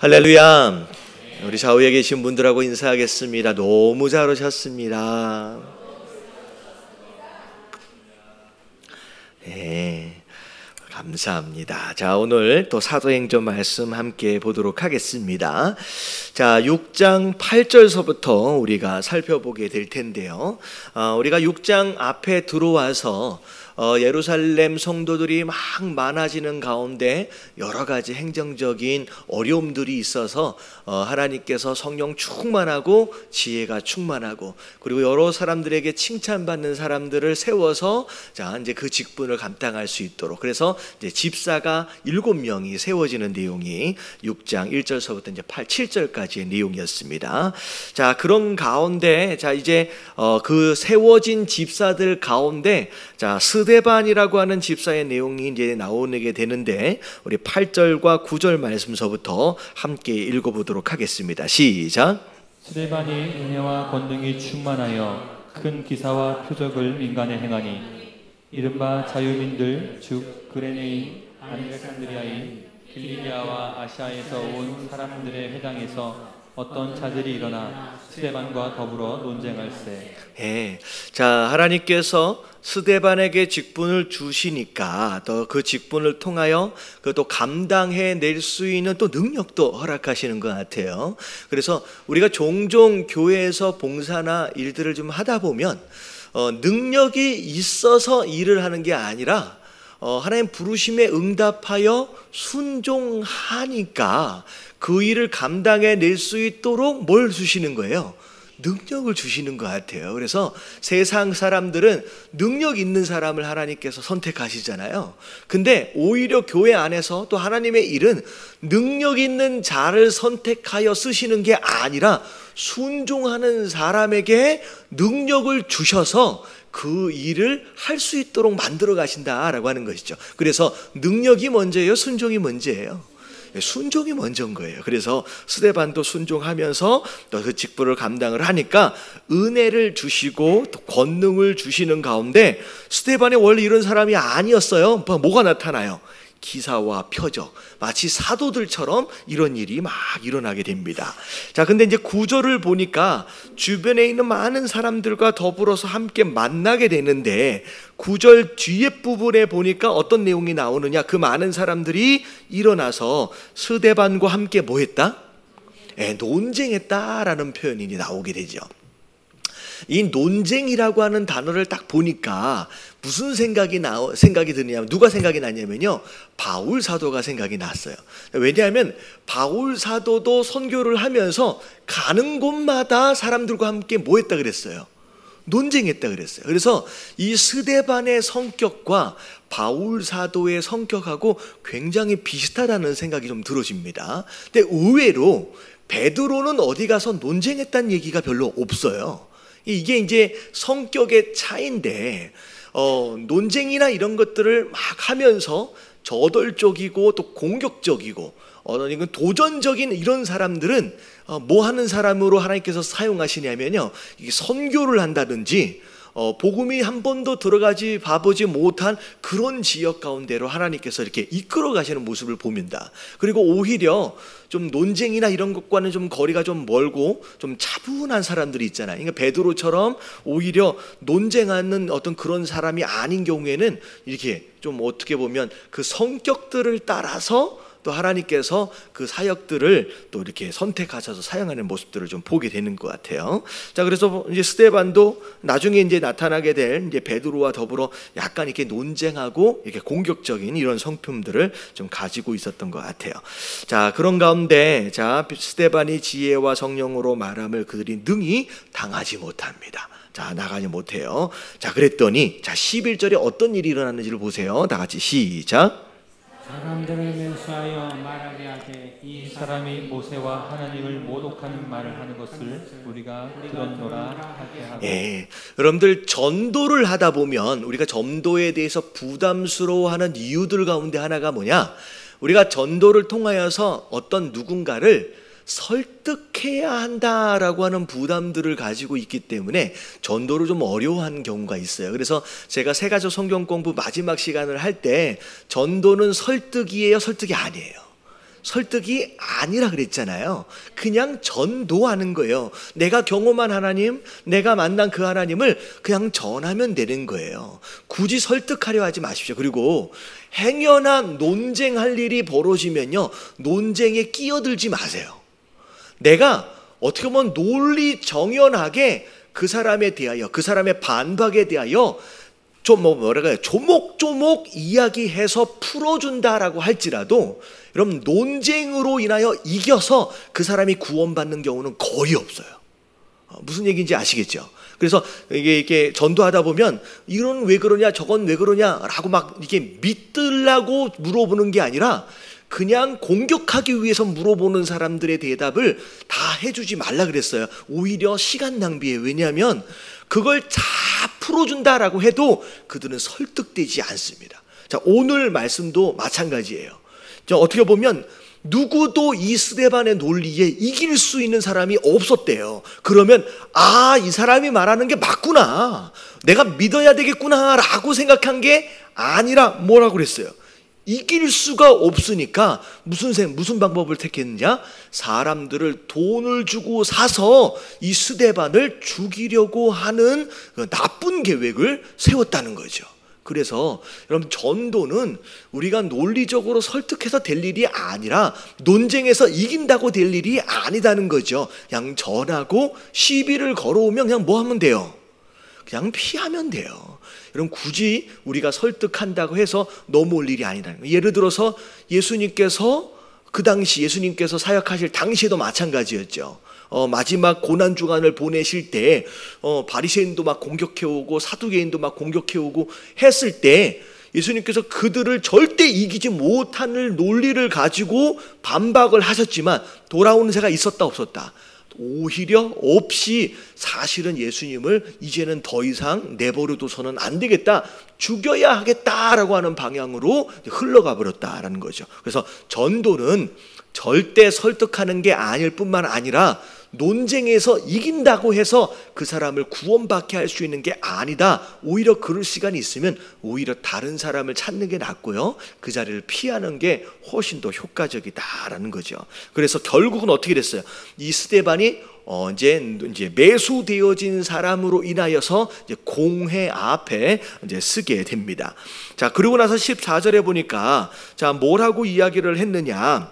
할렐루야. 우리 좌우에 계신 분들하고 인사하겠습니다. 너무 잘 오셨습니다. 네, 감사합니다. 자, 오늘 또 사도행전 말씀 함께 보도록 하겠습니다. 자, 6장 8절서부터 우리가 살펴보게 될 텐데요. 우리가 6장 앞에 들어와서 예루살렘 성도들이 막 많아지는 가운데 여러 가지 행정적인 어려움들이 있어서 하나님께서 성령 충만하고 지혜가 충만하고 그리고 여러 사람들에게 칭찬받는 사람들을 세워서 자 이제 그 직분을 감당할 수 있도록 그래서 이제 집사가 7명이 세워지는 내용이 6장 1절서부터 이제 7절까지의 내용이었습니다. 자, 그런 가운데 자 이제 그 세워진 집사들 가운데 자 스데반이라고 하는 집사의 내용이 이제 나오게 되는데 우리 8절과 9절 말씀서부터 함께 읽어보도록 하겠습니다. 시작. 스데반이 은혜와 권능이 충만하여 큰 기사와 표적을 민간에 행하니 이른바 자유민들 즉 그레네인, 알렉산드리아인, 길리기아와 아시아에서 온 사람들의 회당에서 어떤 자들이 일어나 스데반과 더불어 논쟁할세. 예, 자 하나님께서 스데반에게 직분을 주시니까 또 그 직분을 통하여 그것도 감당해 낼 수 있는 또 능력도 허락하시는 것 같아요. 그래서 우리가 종종 교회에서 봉사나 일들을 좀 하다 보면 능력이 있어서 일을 하는 게 아니라 하나님 부르심에 응답하여 순종하니까 그 일을 감당해 낼 수 있도록 뭘 주시는 거예요? 능력을 주시는 것 같아요. 그래서 세상 사람들은 능력 있는 사람을 하나님께서 선택하시잖아요. 근데 오히려 교회 안에서 또 하나님의 일은 능력 있는 자를 선택하여 쓰시는 게 아니라 순종하는 사람에게 능력을 주셔서 그 일을 할 수 있도록 만들어 가신다라고 하는 것이죠. 그래서 능력이 먼저예요? 순종이 먼저예요? 순종이 먼저인 거예요. 그래서 스데반도 순종하면서 또 그 직분을 감당을 하니까 은혜를 주시고 또 권능을 주시는 가운데 스데반이 원래 이런 사람이 아니었어요. 뭐가 나타나요? 기사와 표적, 마치 사도들처럼 이런 일이 막 일어나게 됩니다. 자, 근데 이제 구절을 보니까 주변에 있는 많은 사람들과 더불어서 함께 만나게 되는데 구절 뒤에 부분에 보니까 어떤 내용이 나오느냐? 그 많은 사람들이 일어나서 스데반과 함께 뭐 했다? 논쟁했다라는 표현이 나오게 되죠. 이 논쟁이라고 하는 단어를 딱 보니까 무슨 생각이 드느냐면 누가 생각이 나냐면요, 바울 사도가 생각이 났어요. 왜냐하면 바울 사도도 선교를 하면서 가는 곳마다 사람들과 함께 뭐 했다 그랬어요? 논쟁했다 그랬어요. 그래서 이 스데반의 성격과 바울 사도의 성격하고 굉장히 비슷하다는 생각이 좀 들어집니다. 근데 의외로 베드로는 어디 가서 논쟁했다는 얘기가 별로 없어요. 이게 이제 성격의 차이인데 논쟁이나 이런 것들을 막 하면서 저돌적이고 또 공격적이고 이건 도전적인 이런 사람들은 뭐 하는 사람으로 하나님께서 사용하시냐면요, 이게 선교를 한다든지 복음이 한 번도 들어가지 봐보지 못한 그런 지역 가운데로 하나님께서 이렇게 이끌어 가시는 모습을 봅니다. 그리고 오히려 좀 논쟁이나 이런 것과는 좀 거리가 좀 멀고 좀 차분한 사람들이 있잖아요. 그러니까 베드로처럼 오히려 논쟁하는 어떤 그런 사람이 아닌 경우에는 이렇게 좀 어떻게 보면 그 성격들을 따라서 또 하나님께서 그 사역들을 또 이렇게 선택하셔서 사용하는 모습들을 좀 보게 되는 것 같아요. 자, 그래서 이제 스데반도 나중에 이제 나타나게 될 이제 베드로와 더불어 약간 이렇게 논쟁하고 이렇게 공격적인 이런 성품들을 좀 가지고 있었던 것 같아요. 자, 그런 가운데 자 스데반이 지혜와 성령으로 말함을 그들이 능히 당하지 못합니다. 자, 나가지 못해요. 자, 그랬더니 자 11절에 어떤 일이 일어났는지를 보세요. 다 같이 시작. 사람들을 맹수하여 말하게 하되 이 사람이 모세와 하나님을 모독하는 말을 하는 것을 우리가 들었노라 하게 하고. 예, 여러분들 전도를 하다 보면 우리가 전도에 대해서 부담스러워하는 이유들 가운데 하나가 뭐냐? 우리가 전도를 통하여서 어떤 누군가를 설득해야 한다라고 하는 부담들을 가지고 있기 때문에 전도를 좀 어려워하는 경우가 있어요. 그래서 제가 세가족 성경 공부 마지막 시간을 할 때 전도는 설득이에요, 설득이 아니에요? 설득이 아니라 그랬잖아요. 그냥 전도하는 거예요. 내가 경험한 하나님, 내가 만난 그 하나님을 그냥 전하면 되는 거예요. 굳이 설득하려 하지 마십시오. 그리고 행여나 논쟁할 일이 벌어지면요, 논쟁에 끼어들지 마세요. 내가 어떻게 보면 논리 정연하게 그 사람에 대하여, 그 사람의 반박에 대하여 좀 뭐랄까요, 조목조목 이야기해서 풀어준다라고 할지라도 여러분, 논쟁으로 인하여 이겨서 그 사람이 구원받는 경우는 거의 없어요. 무슨 얘기인지 아시겠죠? 그래서 이게 전도하다 보면 이건 왜 그러냐, 저건 왜 그러냐라고 막 이게 믿으려고 물어보는 게 아니라 그냥 공격하기 위해서 물어보는 사람들의 대답을 다 해주지 말라 그랬어요. 오히려 시간 낭비예요. 왜냐하면 그걸 다 풀어준다라고 해도 그들은 설득되지 않습니다. 자, 오늘 말씀도 마찬가지예요. 어떻게 보면 누구도 이 스데반의 논리에 이길 수 있는 사람이 없었대요. 그러면 이 사람이 말하는 게 맞구나, 내가 믿어야 되겠구나 라고 생각한 게 아니라 뭐라고 그랬어요? 이길 수가 없으니까 무슨 방법을 택했느냐? 사람들을 돈을 주고 사서 이 스데반을 죽이려고 하는 나쁜 계획을 세웠다는 거죠. 그래서 여러분, 전도는 우리가 논리적으로 설득해서 될 일이 아니라 논쟁에서 이긴다고 될 일이 아니다는 거죠. 그냥 전하고 시비를 걸어오면 그냥 뭐 하면 돼요? 그냥 피하면 돼요. 여러분, 굳이 우리가 설득한다고 해서 넘어올 일이 아니라는 거예요. 예를 들어서 예수님께서 그 당시 예수님께서 사역하실 당시에도 마찬가지였죠. 마지막 고난주간을 보내실 때 바리새인도 막 공격해오고 사두개인도 막 공격해오고 했을 때 예수님께서 그들을 절대 이기지 못하는 논리를 가지고 반박을 하셨지만 돌아오는 새가 있었다 없었다? 오히려 없이 사실은 예수님을 이제는 더 이상 내버려둬서는 안 되겠다, 죽여야 하겠다라고 하는 방향으로 흘러가 버렸다라는 거죠. 그래서 전도는 절대 설득하는 게 아닐 뿐만 아니라 논쟁에서 이긴다고 해서 그 사람을 구원받게 할 수 있는 게 아니다. 오히려 그럴 시간이 있으면 오히려 다른 사람을 찾는 게 낫고요, 그 자리를 피하는 게 훨씬 더 효과적이다라는 거죠. 그래서 결국은 어떻게 됐어요? 이 스데반이 이제 매수되어진 사람으로 인하여서 이제 공회 앞에 이제 쓰게 됩니다. 자, 그러고 나서 14절에 보니까 자, 뭐라고 이야기를 했느냐?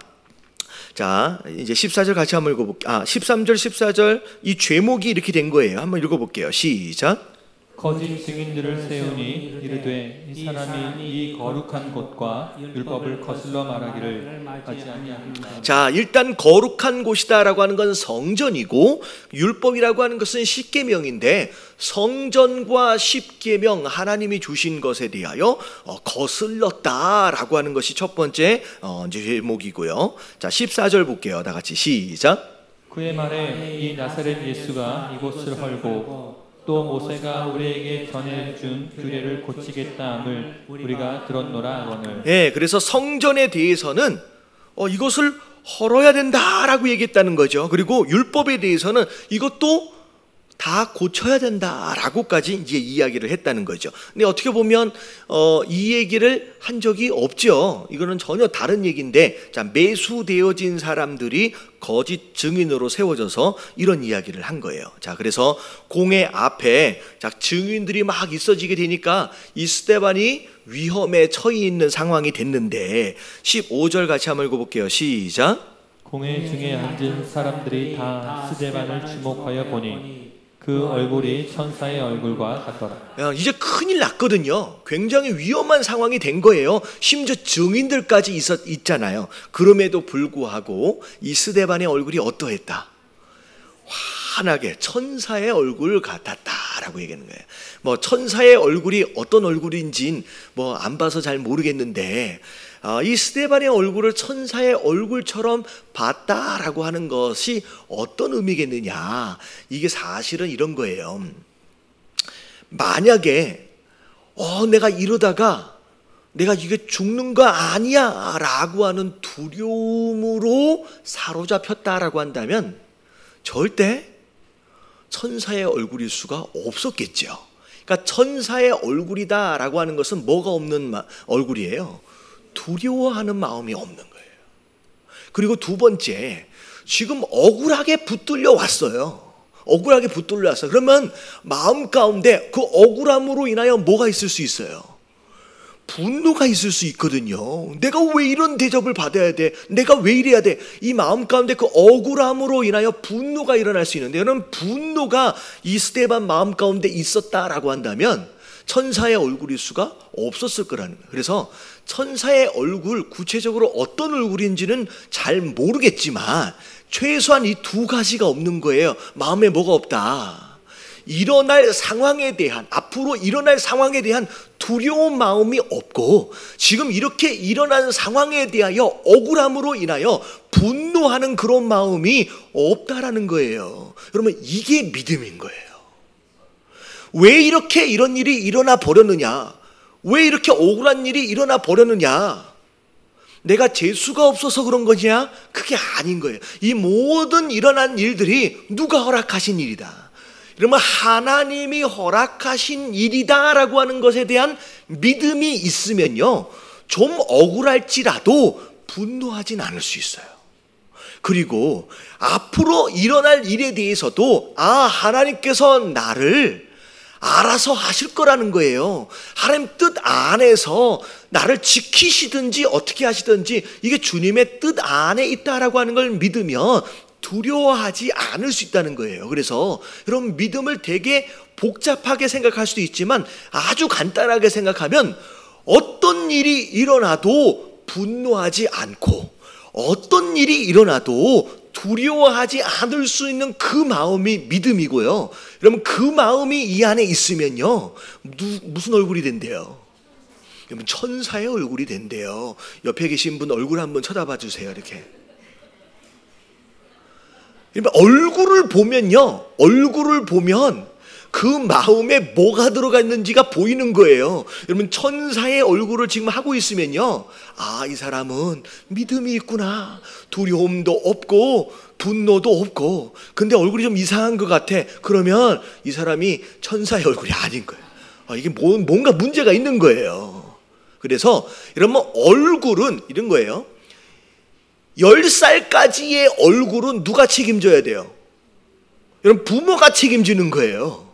자, 이제 14절 같이 한번 읽어볼게요. 13절, 14절 이 죄목이 이렇게 된 거예요. 한번 읽어볼게요. 시작. 거짓 증인들을 세우니 이르되 이 사람이 이 거룩한 곳과 율법을 거슬러 말하기를 하지 아니하리라. 자, 일단 거룩한 곳이다라고 하는 건 성전이고 율법이라고 하는 것은 십계명인데 성전과 십계명, 하나님이 주신 것에 대하여 거슬렀다라고 하는 것이 첫 번째 제목이고요. 자, 14절 볼게요. 다 같이 시작. 그의 말에 이 나사렛 예수가 이곳을 헐고 또 모세가 우리에게 전해준 규례를 고치겠다 함을 우리가 들었노라 하거늘. 예, 그래서 성전에 대해서는 이것을 헐어야 된다라고 얘기했다는 거죠. 그리고 율법에 대해서는 이것도 다 고쳐야 된다라고까지 이제 이야기를 했다는 거죠. 근데 어떻게 보면 이 얘기를 한 적이 없죠. 이거는 전혀 다른 얘기인데, 자, 매수되어진 사람들이 거짓 증인으로 세워져서 이런 이야기를 한 거예요. 자, 그래서 공회 앞에 자, 증인들이 막 있어지게 되니까 이 스데반이 위험에 처해 있는 상황이 됐는데 15절 같이 한번 읽어볼게요. 시작. 공회 중에 앉은 사람들이 다 스데반을 주목하여 보니 그 얼굴이 천사의 얼굴과 같더라. 이제 큰일 났거든요. 굉장히 위험한 상황이 된 거예요. 심지어 증인들까지 있잖아요. 그럼에도 불구하고 이 스데반의 얼굴이 어떠했다? 환하게 천사의 얼굴 같았다라고 얘기하는 거예요. 뭐 천사의 얼굴이 어떤 얼굴인지는 뭐 안 봐서 잘 모르겠는데 이 스데반의 얼굴을 천사의 얼굴처럼 봤다라고 하는 것이 어떤 의미겠느냐? 이게 사실은 이런 거예요. 만약에 내가 이러다가 내가 이게 죽는 거 아니야 라고 하는 두려움으로 사로잡혔다라고 한다면 절대 천사의 얼굴일 수가 없었겠죠. 그러니까 천사의 얼굴이다라고 하는 것은 뭐가 없는 얼굴이에요? 두려워하는 마음이 없는 거예요. 그리고 두 번째, 지금 억울하게 붙들려 왔어요. 억울하게 붙들려 왔어요. 그러면 마음 가운데 그 억울함으로 인하여 뭐가 있을 수 있어요? 분노가 있을 수 있거든요. 내가 왜 이런 대접을 받아야 돼? 내가 왜 이래야 돼? 이 마음 가운데 그 억울함으로 인하여 분노가 일어날 수 있는데, 여러분, 분노가 이 스데반 마음 가운데 있었다라고 한다면 천사의 얼굴일 수가 없었을 거라는 거예요. 그래서 천사의 얼굴, 구체적으로 어떤 얼굴인지는 잘 모르겠지만 최소한 이 두 가지가 없는 거예요. 마음에 뭐가 없다. 일어날 상황에 대한, 앞으로 일어날 상황에 대한 두려운 마음이 없고, 지금 이렇게 일어난 상황에 대하여 억울함으로 인하여 분노하는 그런 마음이 없다라는 거예요. 여러분, 이게 믿음인 거예요. 왜 이렇게 이런 일이 일어나 버렸느냐? 왜 이렇게 억울한 일이 일어나 버렸느냐? 내가 재수가 없어서 그런 거냐? 그게 아닌 거예요. 이 모든 일어난 일들이 누가 허락하신 일이다. 그러면 하나님이 허락하신 일이다라고 하는 것에 대한 믿음이 있으면요, 좀 억울할지라도 분노하진 않을 수 있어요. 그리고 앞으로 일어날 일에 대해서도 하나님께서 나를 알아서 하실 거라는 거예요. 하나님 뜻 안에서 나를 지키시든지 어떻게 하시든지 이게 주님의 뜻 안에 있다라고 하는 걸 믿으면 두려워하지 않을 수 있다는 거예요. 그래서 여러분, 믿음을 되게 복잡하게 생각할 수도 있지만 아주 간단하게 생각하면 어떤 일이 일어나도 분노하지 않고 어떤 일이 일어나도 두려워하지 않을 수 있는 그 마음이 믿음이고요. 여러분, 그 마음이 이 안에 있으면요, 무슨 얼굴이 된대요? 여러분, 천사의 얼굴이 된대요. 옆에 계신 분 얼굴 한번 쳐다봐 주세요. 이렇게. 얼굴을 보면요, 얼굴을 보면 그 마음에 뭐가 들어가 있는지가 보이는 거예요. 여러분, 천사의 얼굴을 지금 하고 있으면요, 이 사람은 믿음이 있구나. 두려움도 없고 분노도 없고. 근데 얼굴이 좀 이상한 것 같아. 그러면 이 사람이 천사의 얼굴이 아닌 거예요. 이게 뭔가 문제가 있는 거예요. 그래서 여러분, 얼굴은 이런 거예요. 10살까지의 얼굴은 누가 책임져야 돼요? 여러분, 부모가 책임지는 거예요.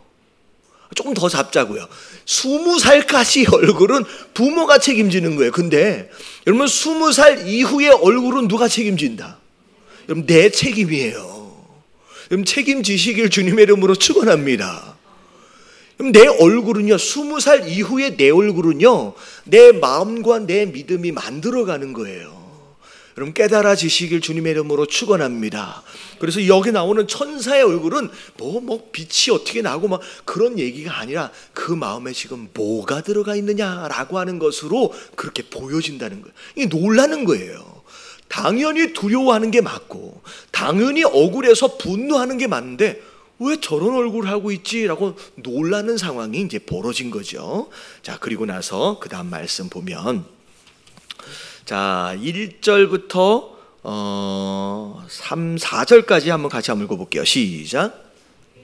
조금 더 잡자고요. 20살까지 얼굴은 부모가 책임지는 거예요. 근데 여러분, 20살 이후의 얼굴은 누가 책임진다? 여러분, 내 책임이에요. 여러분, 책임지시길 주님의 이름으로 축원합니다. 그럼 내 얼굴은요, 20살 이후의 내 얼굴은요, 내 마음과 내 믿음이 만들어가는 거예요. 여러분, 깨달아지시길 주님의 이름으로 축원합니다. 그래서 여기 나오는 천사의 얼굴은 빛이 어떻게 나고 막 그런 얘기가 아니라 그 마음에 지금 뭐가 들어가 있느냐라고 하는 것으로 그렇게 보여진다는 거예요. 이게 놀라는 거예요. 당연히 두려워하는 게 맞고 당연히 억울해서 분노하는 게 맞는데 왜 저런 얼굴을 하고 있지라고 놀라는 상황이 이제 벌어진 거죠. 자, 그리고 나서 그 다음 말씀 보면, 자, 1절부터 3, 4절까지 한번 같이 한번 읽어볼게요. 시작.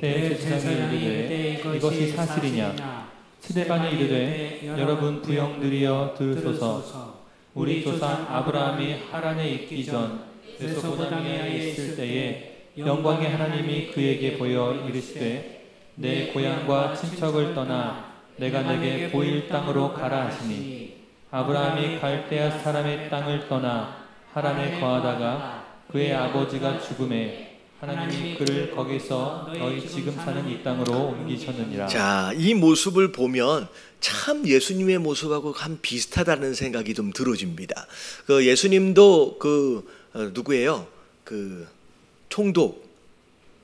대제사장이 이르되 이것이 사실이냐? 스데반이 이르되 여러분 부형들이여 들으소서. 우리 조상 아브라함이 하란에 있기 전 메소포타미아에 있을 때에 영광의 하나님이 그에게 보여 이르시되 내 고향과 친척을 떠나 내가 내게 보일 땅으로 가라 하시니, 아브라함이 갈대아 사람의 땅을 떠나 하란에 거하다가 그의 아버지가 죽음에 하나님이 그를 거기서 너희 지금 사는 이 땅으로 옮기셨느니라. 자, 이 모습을 보면 참 예수님의 모습하고 한 비슷하다는 생각이 좀 들어집니다. 그 예수님도 누구예요? 총독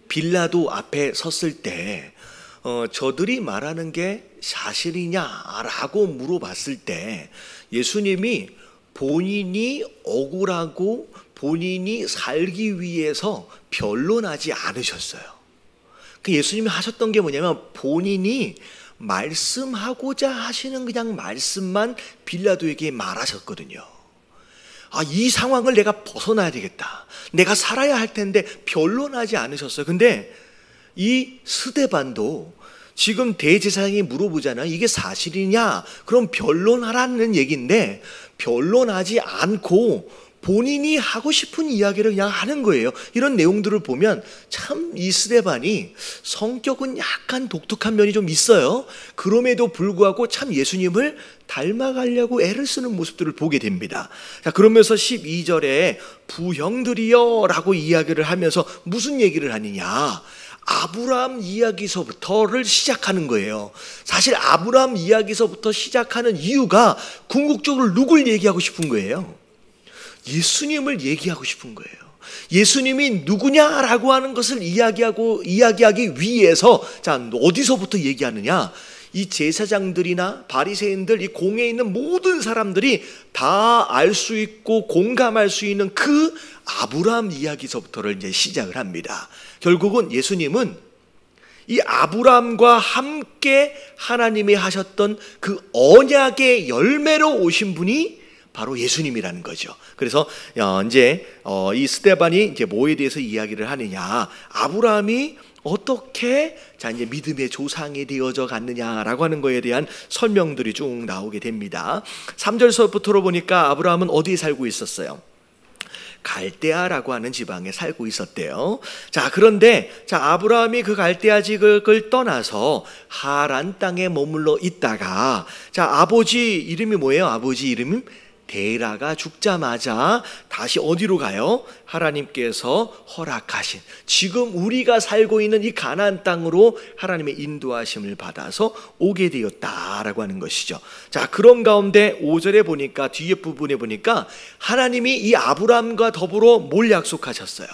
빌라도 앞에 섰을 때 저들이 말하는 게 사실이냐라고 물어봤을 때 예수님이 본인이 억울하고 본인이 살기 위해서 변론하지 않으셨어요. 그 예수님이 하셨던 게 뭐냐면 본인이 말씀하고자 하시는 그냥 말씀만 빌라도에게 말하셨거든요. 이 상황을 내가 벗어나야 되겠다. 내가 살아야 할 텐데 변론하지 않으셨어요. 근데 이 스데반도 지금 대제사장이 물어보잖아요. 이게 사실이냐? 그럼 변론하라는 얘기인데 변론하지 않고 본인이 하고 싶은 이야기를 그냥 하는 거예요. 이런 내용들을 보면 참 이 스데반이 성격은 약간 독특한 면이 좀 있어요. 그럼에도 불구하고 참 예수님을 닮아가려고 애를 쓰는 모습들을 보게 됩니다. 자, 그러면서 12절에 부형들이여 라고 이야기를 하면서 무슨 얘기를 하느냐, 아브라함 이야기서부터를 시작하는 거예요. 사실 아브라함 이야기서부터 시작하는 이유가 궁극적으로 누굴 얘기하고 싶은 거예요? 예수님을 얘기하고 싶은 거예요. 예수님이 누구냐라고 하는 것을 이야기하기 위해서, 자, 어디서부터 얘기하느냐? 이 제사장들이나 바리새인들, 이 공회에 있는 모든 사람들이 다 알 수 있고 공감할 수 있는 그 아브라함 이야기서부터를 이제 시작을 합니다. 결국은 예수님은 이 아브라함과 함께 하나님이 하셨던 그 언약의 열매로 오신 분이 바로 예수님이라는 거죠. 그래서 이제 이 스데반이 이제 뭐에 대해서 이야기를 하느냐, 아브라함이 어떻게 이제 믿음의 조상이 되어져 갔느냐라고 하는 거에 대한 설명들이 쭉 나오게 됩니다. 3절서부터로 보니까 아브라함은 어디에 살고 있었어요? 갈대아라고 하는 지방에 살고 있었대요. 자, 그런데 아브라함이 그 갈대아 지역을 떠나서 하란 땅에 머물러 있다가, 아버지 이름이 뭐예요? 아버지 이름이 데라가 죽자마자 다시 어디로 가요? 하나님께서 허락하신, 지금 우리가 살고 있는 이 가나안 땅으로 하나님의 인도하심을 받아서 오게 되었다라고 하는 것이죠. 자, 그런 가운데 5절에 보니까, 뒤에 부분에 보니까 하나님이 이 아브라함과 더불어 뭘 약속하셨어요?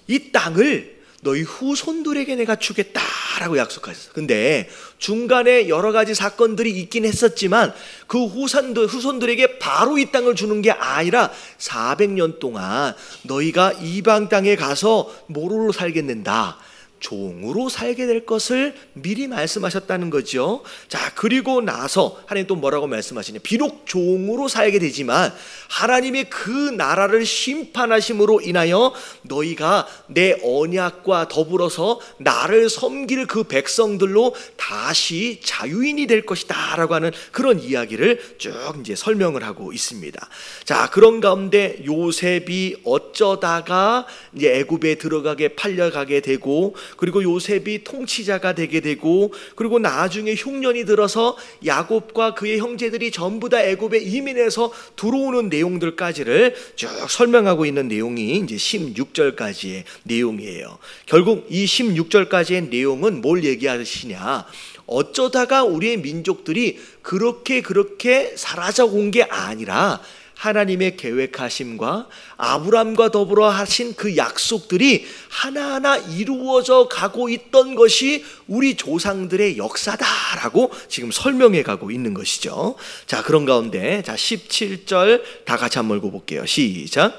이 땅을 너희 후손들에게 내가 주겠다라고 약속하셨어요. 근데 중간에 여러 가지 사건들이 있긴 했었지만 그 후손들에게 바로 이 땅을 주는 게 아니라 400년 동안 너희가 이방 땅에 가서 뭐로 살겠는다? 종으로 살게 될 것을 미리 말씀하셨다는 거죠. 자, 그리고 나서 하나님 또 뭐라고 말씀하시냐, 비록 종으로 살게 되지만 하나님이 그 나라를 심판하심으로 인하여 너희가 내 언약과 더불어서 나를 섬길 그 백성들로 다시 자유인이 될 것이다 라고 하는 그런 이야기를 쭉 이제 설명을 하고 있습니다. 자, 그런 가운데 요셉이 어쩌다가 이제 애굽에 들어가게 팔려가게 되고, 그리고 요셉이 통치자가 되게 되고, 그리고 나중에 흉년이 들어서 야곱과 그의 형제들이 전부 다 애굽에 이민해서 들어오는 내용들까지를 쭉 설명하고 있는 내용이 이제 16절까지의 내용이에요. 결국 이 16절까지의 내용은 뭘 얘기하시냐, 어쩌다가 우리의 민족들이 그렇게 사라져 온 게 아니라 하나님의 계획하심과 아브라함과 더불어 하신 그 약속들이 하나하나 이루어져 가고 있던 것이 우리 조상들의 역사다라고 지금 설명해 가고 있는 것이죠. 자, 그런 가운데 17절 다 같이 한번 읽어볼게요. 시작.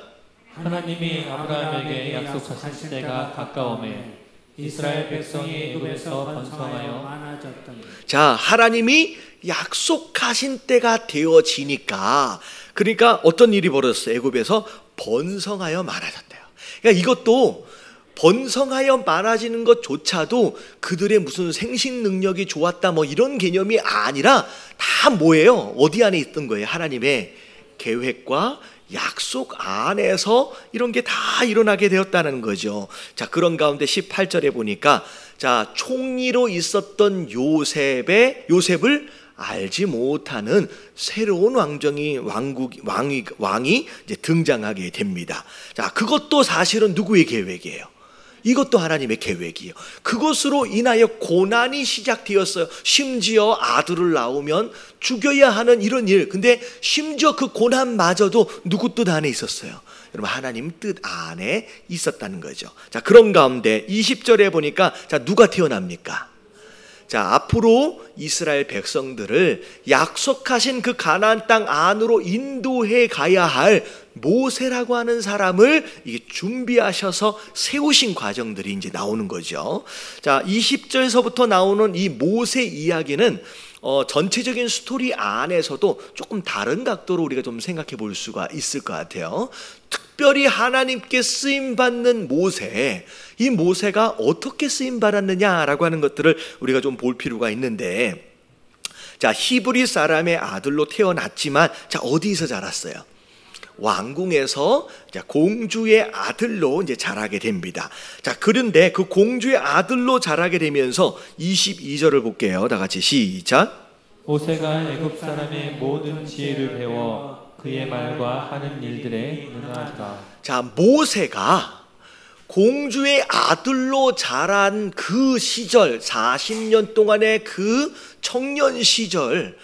하나님이 아브라함에게 약속하신 때가 가까우매 이스라엘 백성이 애굽에서 번성하여 많아졌더니. 자, 하나님이 약속하신 때가 되어지니까, 그러니까 어떤 일이 벌어졌어요? 애굽에서 번성하여 많아졌대요. 그러니까 이것도 번성하여 많아지는 것조차도 그들의 무슨 생식 능력이 좋았다 뭐 이런 개념이 아니라 다 뭐예요? 어디 안에 있던 거예요? 하나님의 계획과 약속 안에서 이런 게 다 일어나게 되었다는 거죠. 자, 그런 가운데 18절에 보니까, 자, 총리로 있었던 요셉을 알지 못하는 새로운 왕이 이제 등장하게 됩니다. 자, 그것도 사실은 누구의 계획이에요? 이것도 하나님의 계획이에요. 그것으로 인하여 고난이 시작되었어요. 심지어 아들을 낳으면 죽여야 하는 이런 일. 근데 심지어 그 고난마저도 누구 뜻 안에 있었어요? 여러분, 하나님 뜻 안에 있었다는 거죠. 자, 그런 가운데 20절에 보니까, 자, 누가 태어납니까? 자, 앞으로 이스라엘 백성들을 약속하신 그 가나안 땅 안으로 인도해 가야 할 모세라고 하는 사람을 이게 준비하셔서 세우신 과정들이 이제 나오는 거죠. 자, 20절에서부터 나오는 이 모세 이야기는 전체적인 스토리 안에서도 조금 다른 각도로 우리가 좀 생각해 볼 수가 있을 것 같아요. 특별히 하나님께 쓰임받는 모세, 이 모세가 어떻게 쓰임받았느냐라고 하는 것들을 우리가 좀 볼 필요가 있는데, 자, 히브리 사람의 아들로 태어났지만, 자, 어디서 자랐어요? 왕궁에서 공주의 아들로 이제 자라게 됩니다. 자, 그런데 그 공주의 아들로 자라게 되면서 22절을 볼게요. 다 같이 시작. 모세가 애굽 사람의 모든 지혜를 배워 그의 말과 하는 일들에 능하더라. 자, 모세가 공주의 아들로 자란 그 시절, 40년 동안의 그 청년 시절,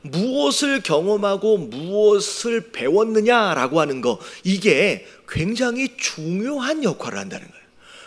무엇을 경험하고 무엇을 배웠느냐라고 하는 거, 이게 굉장히 중요한 역할을 한다는 거예요.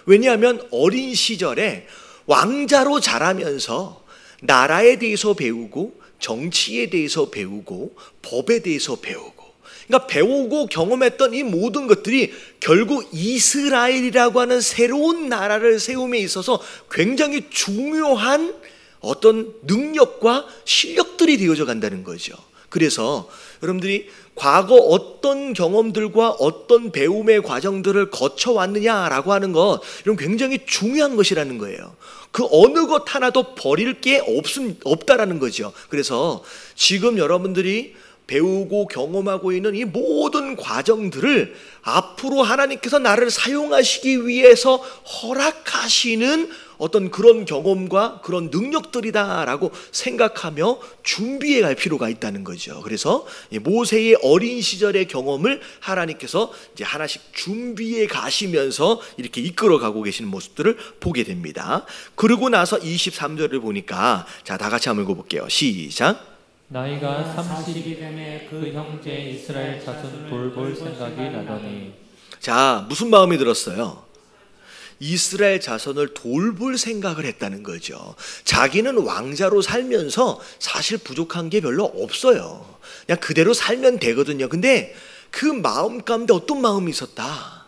왜냐하면 어린 시절에 왕자로 자라면서 나라에 대해서 배우고 정치에 대해서 배우고 법에 대해서 배우고, 그러니까 배우고 경험했던 이 모든 것들이 결국 이스라엘이라고 하는 새로운 나라를 세움에 있어서 굉장히 중요한 어떤 능력과 실력들이 되어져 간다는 거죠. 그래서 여러분들이 과거 어떤 경험들과 어떤 배움의 과정들을 거쳐왔느냐라고 하는 것, 이런 굉장히 중요한 것이라는 거예요. 그 어느 것 하나도 버릴 게 없다라는 거죠. 그래서 지금 여러분들이 배우고 경험하고 있는 이 모든 과정들을 앞으로 하나님께서 나를 사용하시기 위해서 허락하시는 어떤 그런 경험과 그런 능력들이다라고 생각하며 준비해 갈 필요가 있다는 거죠. 그래서 모세의 어린 시절의 경험을 하나님께서 이제 하나씩 준비해 가시면서 이렇게 이끌어 가고 계시는 모습들을 보게 됩니다. 그러고 나서 23절을 보니까, 자, 다 같이 한번 읽어볼게요. 시작. 나이가 30이 되매 그 형제 이스라엘 자손 돌볼 생각이 나더니. 자, 무슨 마음이 들었어요? 이스라엘 자손을 돌볼 생각을 했다는 거죠. 자기는 왕자로 살면서 사실 부족한 게 별로 없어요. 그냥 그대로 살면 되거든요. 근데 그 마음 가운데 어떤 마음이 있었다?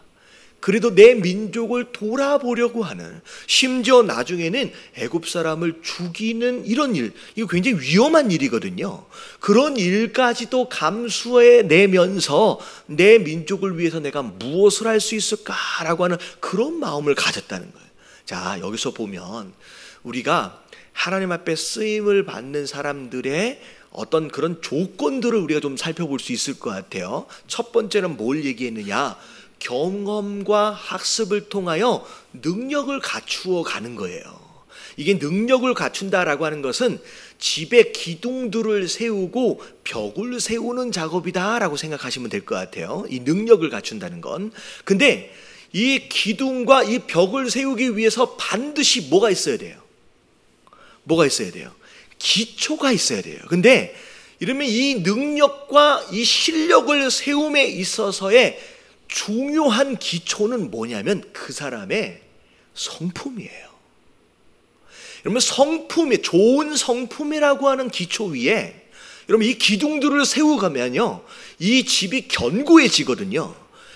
그래도 내 민족을 돌아보려고 하는, 심지어 나중에는 애굽 사람을 죽이는 이런 일, 이거 굉장히 위험한 일이거든요. 그런 일까지도 감수해내면서 내 민족을 위해서 내가 무엇을 할 수 있을까라고 하는 그런 마음을 가졌다는 거예요. 자, 여기서 보면 우리가 하나님 앞에 쓰임을 받는 사람들의 어떤 그런 조건들을 우리가 좀 살펴볼 수 있을 것 같아요. 첫 번째는 뭘 얘기했느냐? 경험과 학습을 통하여 능력을 갖추어 가는 거예요. 이게 능력을 갖춘다라고 하는 것은 집에 기둥들을 세우고 벽을 세우는 작업이다라고 생각하시면 될 것 같아요. 이 능력을 갖춘다는 건. 근데 이 기둥과 이 벽을 세우기 위해서 반드시 뭐가 있어야 돼요? 뭐가 있어야 돼요? 기초가 있어야 돼요. 근데 이러면 이 능력과 이 실력을 세움에 있어서의 중요한 기초는 뭐냐면 그 사람의 성품이에요. 여러분, 성품이, 좋은 성품이라고 하는 기초 위에 여러분 이 기둥들을 세우가면요, 이 집이 견고해지거든요.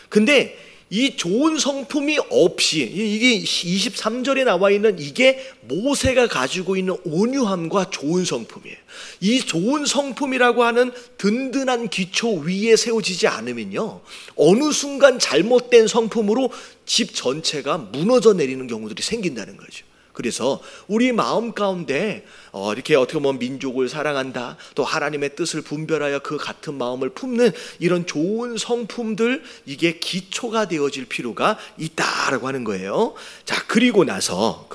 근데 이 좋은 성품이 없이, 이게 23절에 나와 있는 이게 모세가 가지고 있는 온유함과 좋은 성품이에요. 이 좋은 성품이라고 하는 든든한 기초 위에 세워지지 않으면요, 어느 순간 잘못된 성품으로 집 전체가 무너져 내리는 경우들이 생긴다는 거죠. 그래서 우리 마음 가운데 이렇게 어떻게 보면 민족을 사랑한다, 또 하나님의 뜻을 분별하여 그 같은 마음을 품는 이런 좋은 성품들, 이게 기초가 되어질 필요가 있다라고 하는 거예요. 자, 그리고 나서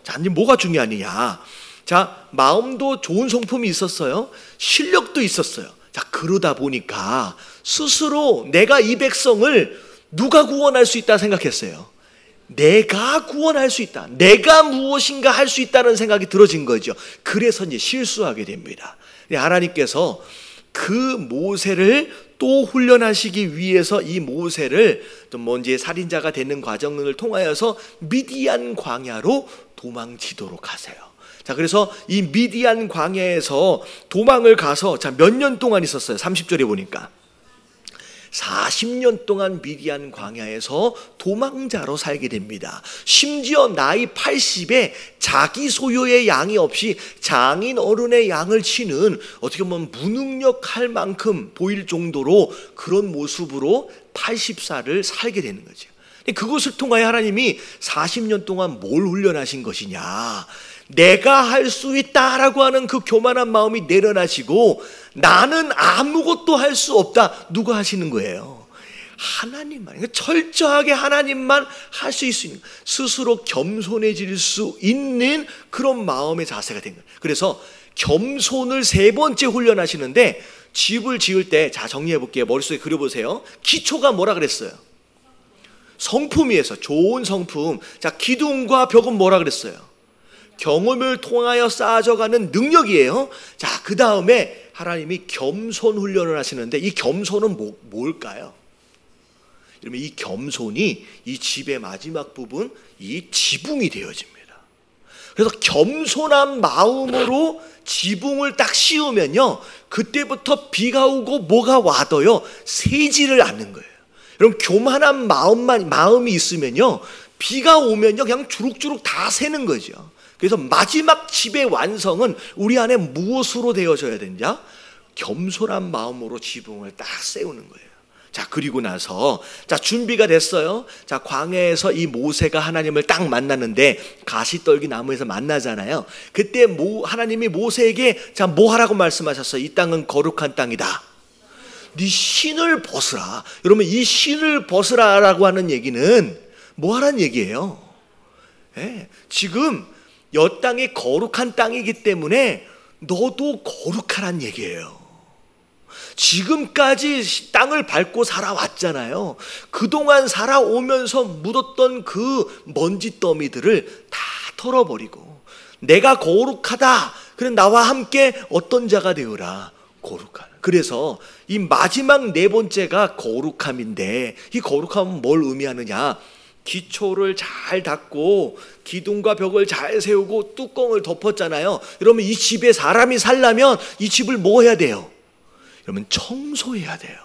자, 이제 뭐가 중요하느냐? 자, 마음도 좋은 성품이 있었어요. 실력도 있었어요. 자, 그러다 보니까 스스로 내가 이 백성을 누가 구원할 수 있다 생각했어요? 내가 구원할 수 있다, 내가 무엇인가 할 수 있다는 생각이 들어진 거죠. 그래서 이제 실수하게 됩니다. 하나님께서 그 모세를 또 훈련하시기 위해서 이 모세를 좀 먼저 살인자가 되는 과정을 통하여서 미디안 광야로 도망치도록 하세요. 자, 그래서 이 미디안 광야에서 도망을 가서, 자, 몇 년 동안 있었어요? 30절에 보니까 40년 동안 미디안 광야에서 도망자로 살게 됩니다. 심지어 나이 80에 자기 소유의 양이 없이 장인 어른의 양을 치는, 어떻게 보면 무능력할 만큼 보일 정도로 그런 모습으로 80살을 살게 되는 거죠. 그것을 통하여 하나님이 40년 동안 뭘 훈련하신 것이냐? 내가 할 수 있다라고 하는 그 교만한 마음이 내려놔지고 나는 아무것도 할 수 없다. 누가 하시는 거예요? 하나님만. 철저하게 하나님만 할 수 있는, 스스로 겸손해질 수 있는 그런 마음의 자세가 된 거예요. 그래서 겸손을 세 번째 훈련하시는데, 집을 지을 때, 자 정리해 볼게요. 머릿속에 그려보세요. 기초가 뭐라 그랬어요? 성품이에서, 좋은 성품. 자, 기둥과 벽은 뭐라 그랬어요? 경험을 통하여 쌓아져가는 능력이에요. 자, 그 다음에 하나님이 겸손 훈련을 하시는데, 이 겸손은 뭘까요? 그러면 이 겸손이 이 집의 마지막 부분, 이 지붕이 되어집니다. 그래서 겸손한 마음으로 지붕을 딱 씌우면요, 그때부터 비가 오고 뭐가 와도요 새지를 않는 거예요. 여러분, 교만한 마음이 있으면요, 비가 오면요 그냥 주룩주룩 다 새는 거죠. 그래서 마지막 집의 완성은 우리 안에 무엇으로 되어져야 되냐? 겸손한 마음으로 지붕을 딱 세우는 거예요. 자, 그리고 나서, 자, 준비가 됐어요. 자, 광야에서 이 모세가 하나님을 딱 만났는데, 가시떨기 나무에서 만나잖아요. 그때 하나님이 모세에게, 자, 뭐 하라고 말씀하셨어요? 이 땅은 거룩한 땅이다. 네 신을 벗으라. 여러분, 이 신을 벗으라라고 하는 얘기는 뭐 하라는 얘기예요? 네, 지금 이 땅이 거룩한 땅이기 때문에 너도 거룩하란 얘기예요. 지금까지 땅을 밟고 살아왔잖아요. 그동안 살아오면서 묻었던 그 먼지 더미들을 다 털어버리고, 내가 거룩하다. 그래, 나와 함께 어떤 자가 되어라? 거룩한. 그래서 이 마지막 네 번째가 거룩함인데, 이 거룩함은 뭘 의미하느냐? 기초를 잘 닦고 기둥과 벽을 잘 세우고 뚜껑을 덮었잖아요. 여러분, 이 집에 사람이 살려면 이 집을 뭐 해야 돼요? 여러분, 청소해야 돼요.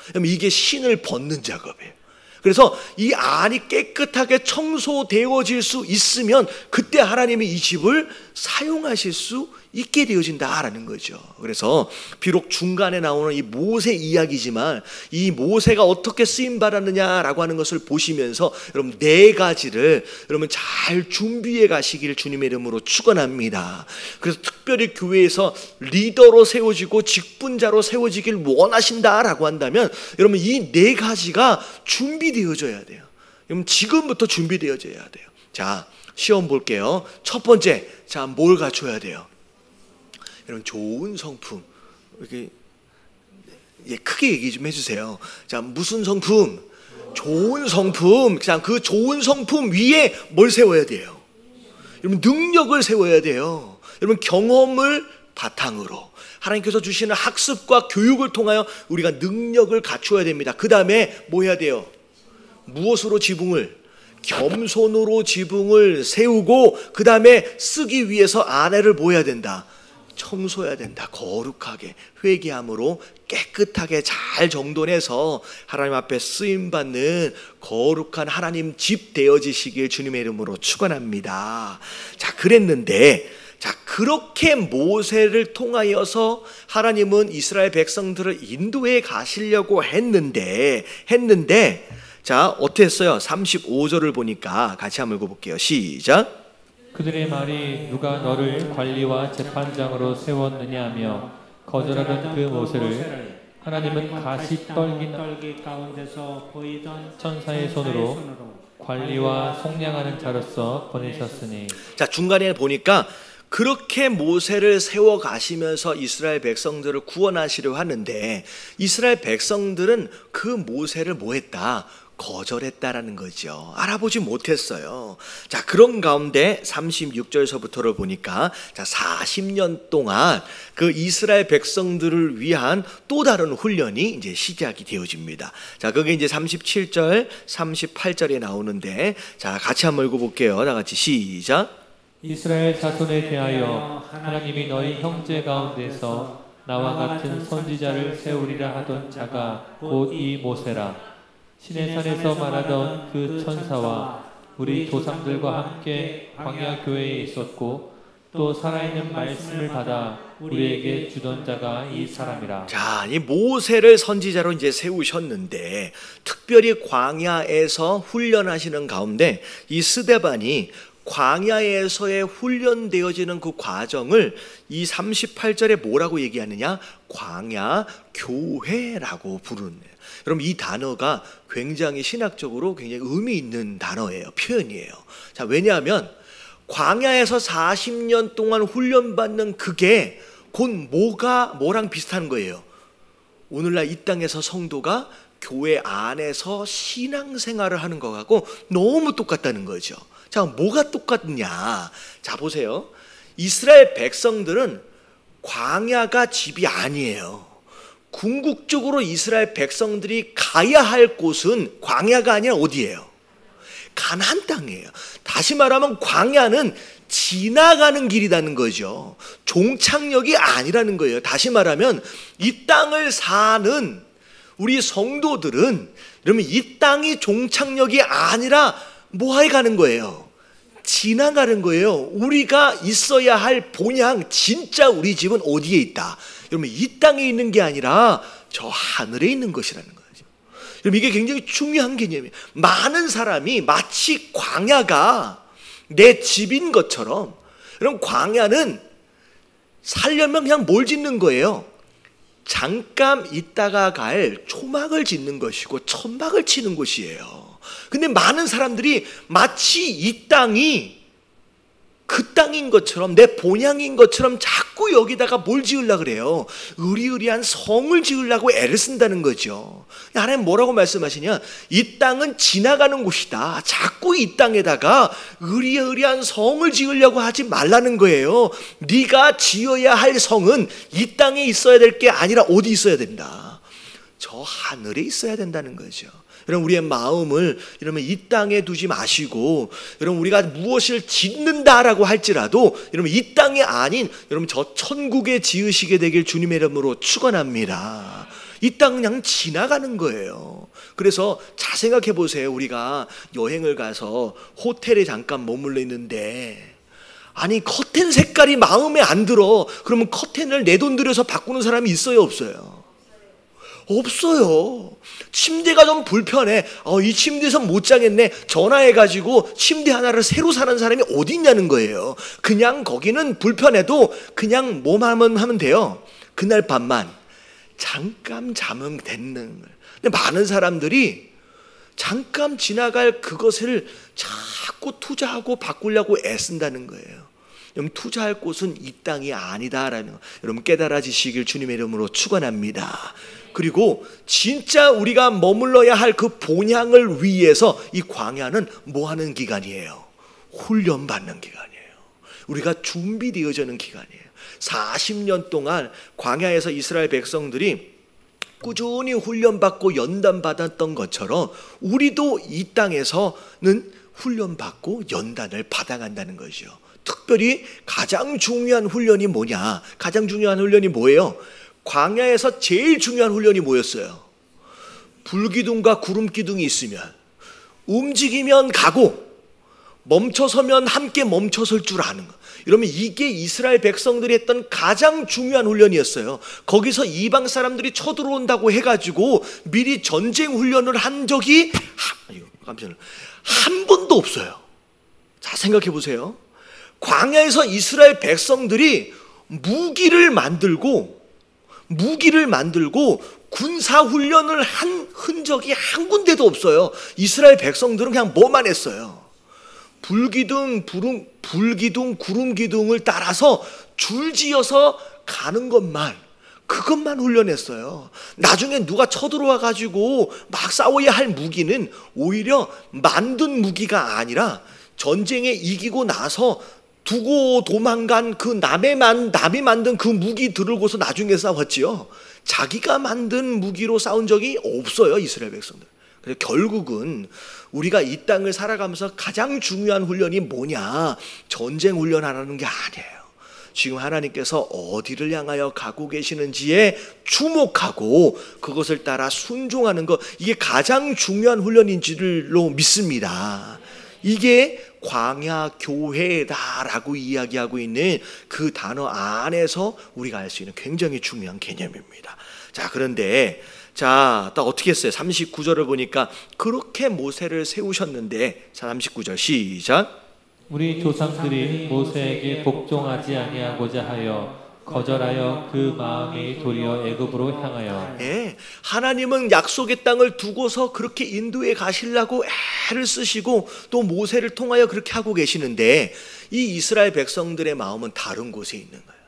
여러분, 이게 신을 벗는 작업이에요. 그래서 이 안이 깨끗하게 청소되어질 수 있으면 그때 하나님이 이 집을 사용하실 수 있게 되어진다라는 거죠. 그래서 비록 중간에 나오는 이 모세 이야기지만, 이 모세가 어떻게 쓰임 받았느냐라고 하는 것을 보시면서 여러분, 네 가지를 여러분 잘 준비해 가시길 주님의 이름으로 축원합니다. 그래서 특별히 교회에서 리더로 세워지고 직분자로 세워지길 원하신다라고 한다면 여러분, 이 네 가지가 준비되어져야 돼요. 여러분, 지금부터 준비되어져야 돼요. 자, 시험 볼게요. 첫 번째, 자, 뭘 갖춰야 돼요? 여러분, 좋은 성품. 이렇게 크게 얘기 좀 해주세요. 자, 무슨 성품? 좋은 성품. 자, 그 좋은 성품 위에 뭘 세워야 돼요? 여러분, 능력을 세워야 돼요. 여러분, 경험을 바탕으로 하나님께서 주시는 학습과 교육을 통하여 우리가 능력을 갖춰야 됩니다. 그 다음에 뭐 해야 돼요? 무엇으로 지붕을? 겸손으로 지붕을 세우고, 그 다음에 쓰기 위해서 안에를 뭐 해야 된다? 청소해야 된다. 거룩하게 회개함으로 깨끗하게 잘 정돈해서 하나님 앞에 쓰임받는 거룩한 하나님 집 되어지시길 주님의 이름으로 축원합니다. 자, 그랬는데, 자, 그렇게 모세를 통하여서 하나님은 이스라엘 백성들을 인도해 가시려고 했는데 자, 어떻게 했어요? 35절을 보니까 같이 한번 읽어볼게요. 시작. 그들의 말이 누가 너를 관리와 재판장으로 세웠느냐 하며 거절하던 그 모세를 하나님은 가시 떨기 가운데서 보이던 천사의 손으로 관리와 속량하는 자로서 보내셨으니. 자, 중간에 보니까 그렇게 모세를 세워 가시면서 이스라엘 백성들을 구원하시려 하는데, 이스라엘 백성들은 그 모세를 뭐 했다? 거절했다라는 거죠. 알아보지 못했어요. 자, 그런 가운데 36절서부터를 보니까, 자, 40년 동안 그 이스라엘 백성들을 위한 또 다른 훈련이 이제 시작이 되어집니다. 자, 그게 이제 37절, 38절에 나오는데, 자, 같이 한번 읽어볼게요. 다 같이 시작. 이스라엘 자손에 대하여 하나님이 너희 형제 가운데서 나와 같은 선지자를 세우리라 하던 자가 곧 이 모세라. 시내산에서 말하던 그 천사와 우리 조상들과 함께 광야 교회에 있었고 또 살아있는 말씀을 받아 우리에게 주던 자가 이 사람이라. 자, 이 모세를 선지자로 이제 세우셨는데, 특별히 광야에서 훈련하시는 가운데 이 스데반이 광야에서의 훈련되어지는 그 과정을 이 38절에 뭐라고 얘기하느냐? 광야 교회라고 부르는. 여러분, 이 단어가 굉장히 신학적으로 굉장히 의미 있는 단어예요. 표현이에요. 자, 왜냐하면 광야에서 40년 동안 훈련받는 그게 곧 뭐랑 비슷한 거예요? 오늘날 이 땅에서 성도가 교회 안에서 신앙생활을 하는 것하고 너무 똑같다는 거죠. 자, 뭐가 똑같냐? 자, 보세요. 이스라엘 백성들은 광야가 집이 아니에요. 궁극적으로 이스라엘 백성들이 가야 할 곳은 광야가 아니라 어디예요? 가나안 땅이에요. 다시 말하면 광야는 지나가는 길이라는 거죠. 종착역이 아니라는 거예요. 다시 말하면 이 땅을 사는 우리 성도들은, 그러면 이 땅이 종착역이 아니라 뭐하러 가는 거예요? 지나가는 거예요. 우리가 있어야 할 본향, 진짜 우리 집은 어디에 있다? 여러분, 이 땅에 있는 게 아니라 저 하늘에 있는 것이라는 거죠. 여러분, 이게 굉장히 중요한 개념이에요. 많은 사람이 마치 광야가 내 집인 것처럼, 여러분, 광야는 살려면 그냥 뭘 짓는 거예요? 잠깐 있다가 갈 초막을 짓는 것이고 천막을 치는 곳이에요. 근데 많은 사람들이 마치 이 땅이 그 땅인 것처럼, 내 본향인 것처럼 자꾸 여기다가 뭘 지으려고 그래요? 의리의리한 성을 지으려고 애를 쓴다는 거죠. 하나님 뭐라고 말씀하시냐? 이 땅은 지나가는 곳이다. 자꾸 이 땅에다가 의리의리한 성을 지으려고 하지 말라는 거예요. 네가 지어야 할 성은 이 땅에 있어야 될 게 아니라 어디 있어야 된다? 저 하늘에 있어야 된다는 거죠. 여러분, 우리의 마음을 여러분 이 땅에 두지 마시고, 여러분 우리가 무엇을 짓는다라고 할지라도 여러분 이 땅이 아닌 여러분 저 천국에 지으시게 되길 주님의 이름으로 축원합니다. 이 땅 그냥 지나가는 거예요. 그래서 잘 생각해 보세요. 우리가 여행을 가서 호텔에 잠깐 머물러 있는데, 아니 커튼 색깔이 마음에 안 들어. 그러면 커튼을 내 돈 들여서 바꾸는 사람이 있어요, 없어요? 없어요. 침대가 좀 불편해. 이 침대에서 못 자겠네. 전화해가지고 침대 하나를 새로 사는 사람이 어디 있냐는 거예요. 그냥 거기는 불편해도 그냥 뭐만 하면 돼요. 그날 밤만 잠깐 자면 되는 거예요. 근데 많은 사람들이 잠깐 지나갈 그것을 자꾸 투자하고 바꾸려고 애쓴다는 거예요. 여러분, 투자할 곳은 이 땅이 아니다라는 거 여러분 깨달아지시길 주님의 이름으로 축원합니다. 그리고 진짜 우리가 머물러야 할 그 본향을 위해서 이 광야는 뭐 하는 기간이에요? 훈련받는 기간이에요. 우리가 준비되어지는 기간이에요. 40년 동안 광야에서 이스라엘 백성들이 꾸준히 훈련받고 연단받았던 것처럼 우리도 이 땅에서는 훈련받고 연단을 받아간다는 거죠. 특별히 가장 중요한 훈련이 뭐냐? 가장 중요한 훈련이 뭐예요? 광야에서 제일 중요한 훈련이 뭐였어요? 불기둥과 구름기둥이 있으면 움직이면 가고 멈춰서면 함께 멈춰설 줄 아는 거. 여러분, 이게 이스라엘 백성들이 했던 가장 중요한 훈련이었어요. 거기서 이방 사람들이 쳐들어온다고 해가지고 미리 전쟁 훈련을 한 적이 한 번도 없어요. 자, 생각해 보세요. 광야에서 이스라엘 백성들이 무기를 만들고 군사훈련을 한 흔적이 한 군데도 없어요. 이스라엘 백성들은 그냥 뭐만 했어요? 불기둥, 구름기둥을 따라서 줄지어서 가는 그것만 훈련했어요. 나중에 누가 쳐들어와가지고 막 싸워야 할 무기는 오히려 만든 무기가 아니라 전쟁에 이기고 나서 두고 도망간 그 남이 만든 그 무기 들고서 나중에 싸웠지요. 자기가 만든 무기로 싸운 적이 없어요, 이스라엘 백성들. 그래서 결국은 우리가 이 땅을 살아가면서 가장 중요한 훈련이 뭐냐? 전쟁 훈련하라는 게 아니에요. 지금 하나님께서 어디를 향하여 가고 계시는지에 주목하고 그것을 따라 순종하는 것, 이게 가장 중요한 훈련인 줄로 믿습니다. 이게 광야 교회다라고 이야기하고 있는 그 단어 안에서 우리가 알 수 있는 굉장히 중요한 개념입니다. 자, 그런데 딱 어떻게 했어요? 39절을 보니까 그렇게 모세를 세우셨는데, 자, 39절 시작. 우리 조상들이 모세에게 복종하지 아니하고자 하여 거절하여 그 마음이 도리어 애굽으로 향하여. 예, 하나님은 약속의 땅을 두고서 그렇게 인도에 가시려고 애를 쓰시고 또 모세를 통하여 그렇게 하고 계시는데 이 이스라엘 백성들의 마음은 다른 곳에 있는 거예요.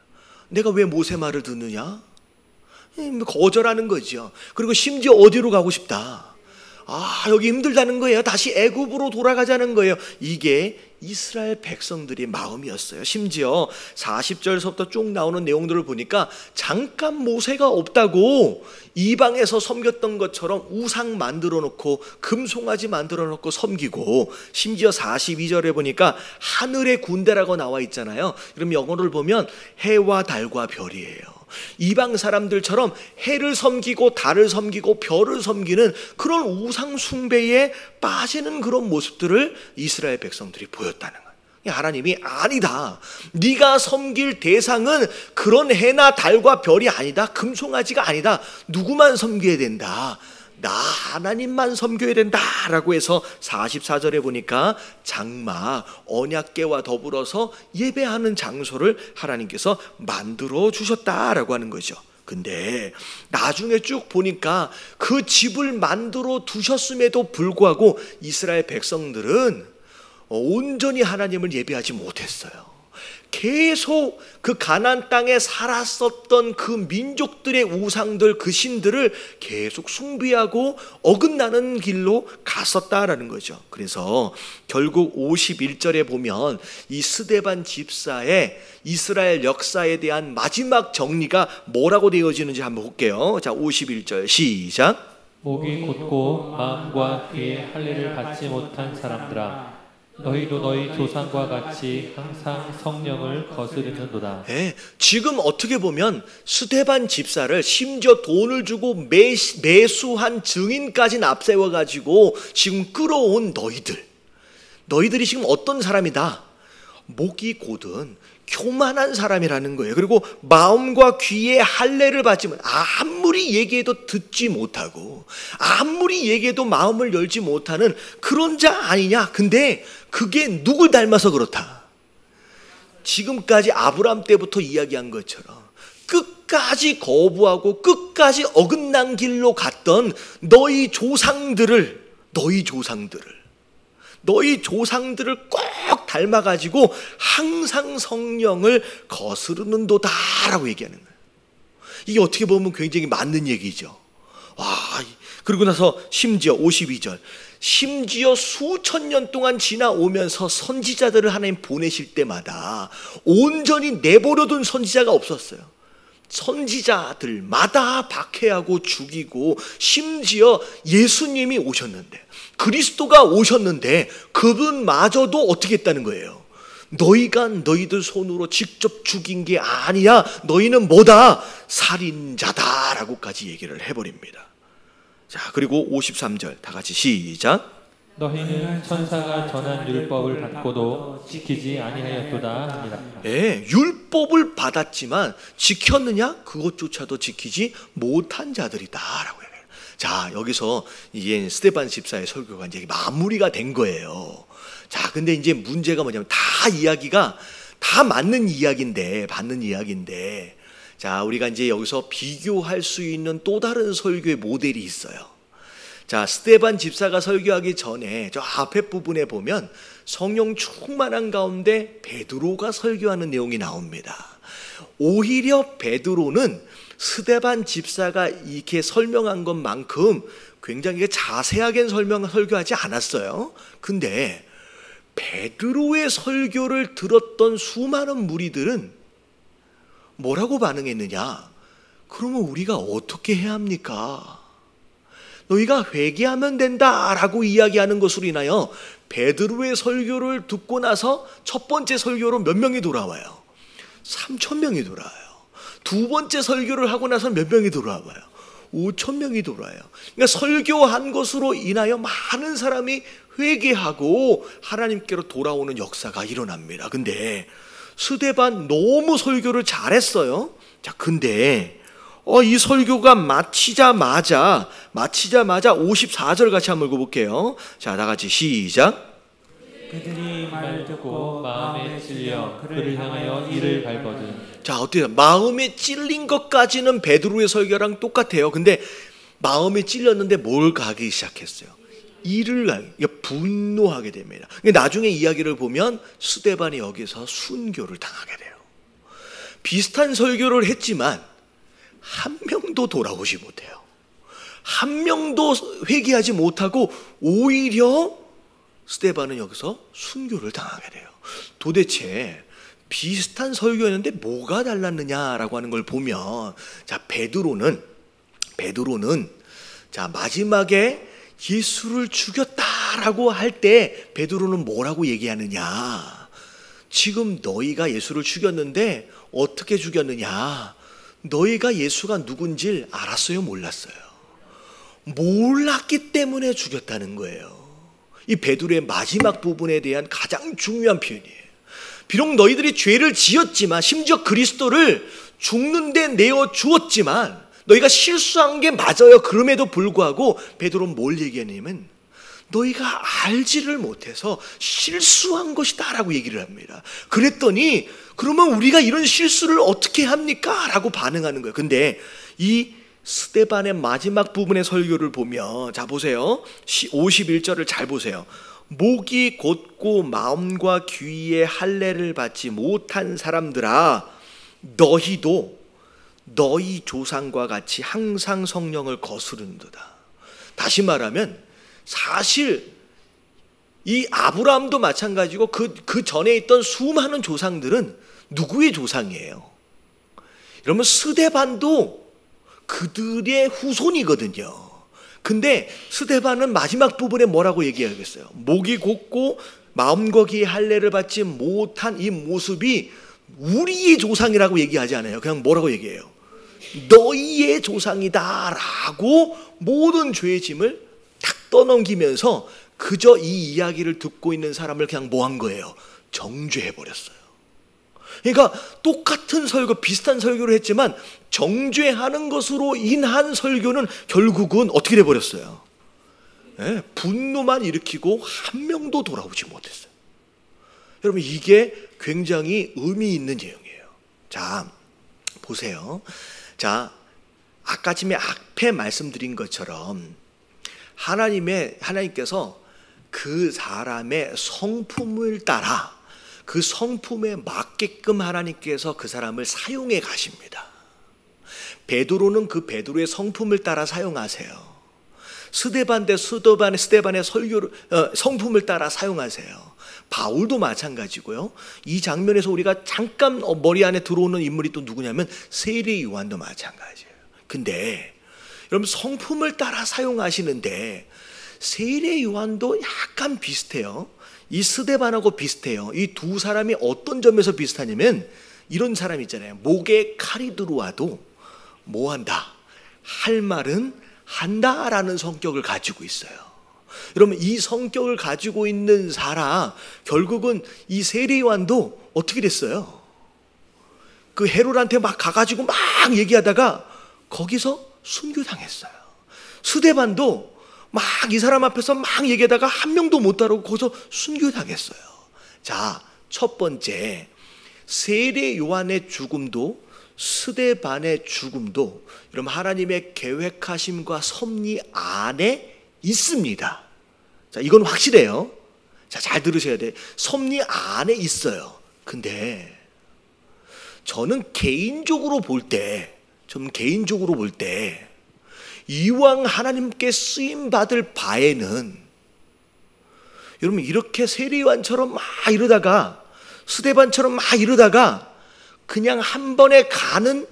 내가 왜 모세 말을 듣느냐? 거절하는 거죠. 그리고 심지어 어디로 가고 싶다. 여기 힘들다는 거예요. 다시 애굽으로 돌아가자는 거예요. 이게 이스라엘 백성들의 마음이었어요. 심지어 40절서부터 쭉 나오는 내용들을 보니까 잠깐 모세가 없다고 이방에서 섬겼던 것처럼 우상 만들어 놓고 금송아지 만들어 놓고 섬기고, 심지어 42절에 보니까 하늘의 군대라고 나와 있잖아요. 그럼 영어를 보면 해와 달과 별이에요. 이방 사람들처럼 해를 섬기고 달을 섬기고 별을 섬기는 그런 우상 숭배에 빠지는 그런 모습들을 이스라엘 백성들이 보였다는 거예요. 하나님이 아니다, 네가 섬길 대상은 그런 해나 달과 별이 아니다, 금송아지가 아니다, 누구만 섬겨야 된다, 나 하나님만 섬겨야 된다라고 해서 44절에 보니까 장막, 언약궤와 더불어서 예배하는 장소를 하나님께서 만들어 주셨다라고 하는 거죠. 근데 나중에 쭉 보니까 그 집을 만들어 두셨음에도 불구하고 이스라엘 백성들은 온전히 하나님을 예배하지 못했어요. 계속 그 가나안 땅에 살았었던 그 민족들의 우상들, 그 신들을 계속 숭배하고 어긋나는 길로 갔었다라는 거죠. 그래서 결국 51절에 보면 이 스데반 집사의 이스라엘 역사에 대한 마지막 정리가 뭐라고 되어지는지 한번 볼게요. 자, 51절 시작. 목이 곧고 마음과 귀에 할례를 받지 못한 사람들아, 너희도 너희 조상과 같이 항상 성령을 거스르는도다. 네, 지금 어떻게 보면 스데반 집사를 심지어 돈을 주고 매수한 증인까지 앞세워가지고 지금 끌어온 너희들이 지금 어떤 사람이다? 목이 곧은 교만한 사람이라는 거예요. 그리고 마음과 귀에 할례를 받지만 아무리 얘기해도 듣지 못하고 아무리 얘기해도 마음을 열지 못하는 그런 자 아니냐. 근데 그게 누굴 닮아서 그렇다. 지금까지 아브라함 때부터 이야기한 것처럼 끝까지 거부하고 끝까지 어긋난 길로 갔던 너희 조상들을 꼭 닮아가지고 항상 성령을 거스르는도다라고 얘기하는 거예요. 이게 어떻게 보면 굉장히 맞는 얘기죠. 그리고 나서 심지어 52절, 심지어 수천 년 동안 지나오면서 선지자들을 하나님 보내실 때마다 온전히 내버려둔 선지자가 없었어요. 선지자들마다 박해하고 죽이고, 심지어 예수님이 오셨는데, 그리스도가 오셨는데 그분마저도 어떻게 했다는 거예요? 너희가 너희들 손으로 직접 죽인 게 아니야, 너희는 뭐다? 살인자다라고까지 얘기를 해버립니다. 자, 그리고 53절 다 같이 시작. 너희는 천사가 전한 율법을 받고도 지키지 아니하였도다. 예, 율법을 받았지만 지켰느냐? 그것조차도 지키지 못한 자들이다라고 얘기해요. 자, 여기서 이제 스데반 집사의 설교가 이제 마무리가 된 거예요. 자, 근데 이제 문제가 뭐냐면 다 이야기가 다 맞는 이야기인데, 자, 우리가 이제 여기서 비교할 수 있는 또 다른 설교의 모델이 있어요. 자, 스데반 집사가 설교하기 전에 저 앞에 부분에 보면 성령 충만한 가운데 베드로가 설교하는 내용이 나옵니다. 오히려 베드로는 스데반 집사가 이렇게 설명한 것만큼 굉장히 자세하게 설교하지 않았어요. 근데 베드로의 설교를 들었던 수많은 무리들은 뭐라고 반응했느냐? 그러면 우리가 어떻게 해야 합니까? 너희가 회개하면 된다라고 이야기하는 것으로 인하여 베드로의 설교를 듣고 나서 첫 번째 설교로 몇 명이 돌아와요? 3,000명이 돌아와요. 두 번째 설교를 하고 나서 몇 명이 돌아와요? 5,000명이 돌아와요. 그러니까 설교한 것으로 인하여 많은 사람이 회개하고 하나님께로 돌아오는 역사가 일어납니다. 근데 스데반 너무 설교를 잘했어요. 자, 근데 이 설교가 마치자마자 54절 같이 한번 읽어볼게요. 자, 다 같이 시작. 그들이 말을 듣고 마음에 찔려 그를 향하여 이를 갈거든. 자, 어때요? 마음에 찔린 것까지는 베드로의 설교랑 똑같아요. 근데 마음에 찔렸는데 뭘 가기 시작했어요? 이를 분노하게 됩니다. 나중에 이야기를 보면 스데반이 여기서 순교를 당하게 돼요. 비슷한 설교를 했지만 한 명도 돌아오지 못해요. 한 명도 회개하지 못하고 오히려 스데반은 여기서 순교를 당하게 돼요. 도대체 비슷한 설교였는데 뭐가 달랐느냐라고 하는 걸 보면, 자, 베드로는 자, 마지막에 예수를 죽였다라고 할 때 베드로는 뭐라고 얘기하느냐? 지금 너희가 예수를 죽였는데 어떻게 죽였느냐? 너희가 예수가 누군지 알았어요, 몰랐어요? 몰랐기 때문에 죽였다는 거예요. 이 베드로의 마지막 부분에 대한 가장 중요한 표현이에요. 비록 너희들이 죄를 지었지만, 심지어 그리스도를 죽는 데 내어 주었지만 너희가 실수한 게 맞아요. 그럼에도 불구하고 베드로는 뭘 얘기하냐면 너희가 알지를 못해서 실수한 것이다 라고 얘기를 합니다. 그랬더니 그러면 우리가 이런 실수를 어떻게 합니까? 라고 반응하는 거예요. 근데 이 스데반의 마지막 부분의 설교를 보면, 자 보세요, 51절을 잘 보세요. 목이 곧고 마음과 귀에 할례를 받지 못한 사람들아, 너희도 너희 조상과 같이 항상 성령을 거스른도다. 다시 말하면 사실 이 아브라함도 마찬가지고 그 전에 있던 수많은 조상들은 누구의 조상이에요? 여러분, 스데반도 그들의 후손이거든요. 근데 스데반은 마지막 부분에 뭐라고 얘기하겠어요? 목이 곧고 마음과 귀에 할례를 받지 못한 이 모습이 우리의 조상이라고 얘기하지 않아요. 그냥 뭐라고 얘기해요? 너희의 조상이다 라고 모든 죄의 짐을 탁 떠넘기면서 그저 이 이야기를 듣고 있는 사람을 그냥 뭐 한 거예요? 정죄해버렸어요. 그러니까 똑같은 설교, 비슷한 설교를 했지만 정죄하는 것으로 인한 설교는 결국은 어떻게 돼버렸어요? 네, 분노만 일으키고 한 명도 돌아오지 못했어요. 여러분, 이게 굉장히 의미 있는 내용이에요. 자, 보세요. 자, 아까 전에 앞에 말씀드린 것처럼 하나님께서 그 사람의 성품을 따라 그 성품에 맞게끔 하나님께서 그 사람을 사용해 가십니다. 베드로는 그 베드로의 성품을 따라 사용하세요. 스데반의 설교를 성품을 따라 사용하세요. 바울도 마찬가지고요. 이 장면에서 우리가 잠깐 머리 안에 들어오는 인물이 또 누구냐면 세례 요한도 마찬가지예요. 근데 여러분, 성품을 따라 사용하시는데 세례 요한도 약간 비슷해요. 이 스데반하고 비슷해요. 이 두 사람이 어떤 점에서 비슷하냐면 이런 사람 있잖아요. 목에 칼이 들어와도 뭐 한다? 할 말은 한다라는 성격을 가지고 있어요. 여러분, 이 성격을 가지고 있는 사람, 결국은 이 세례 요한도 어떻게 됐어요? 그 헤롯한테 막 가가지고 막 얘기하다가 거기서 순교당했어요. 스데반도 막 이 사람 앞에서 막 얘기하다가 한 명도 못 따르고 거기서 순교당했어요. 자, 첫 번째, 세례 요한의 죽음도 스데반의 죽음도 여러분, 하나님의 계획하심과 섭리 안에 있습니다. 자, 이건 확실해요. 자, 잘 들으셔야 돼. 섭리 안에 있어요. 근데 저는 개인적으로 볼 때 이왕 하나님께 쓰임 받을 바에는 여러분, 이렇게 세례 요한처럼 막 이러다가 스데반처럼 막 이러다가 그냥 한 번에 가는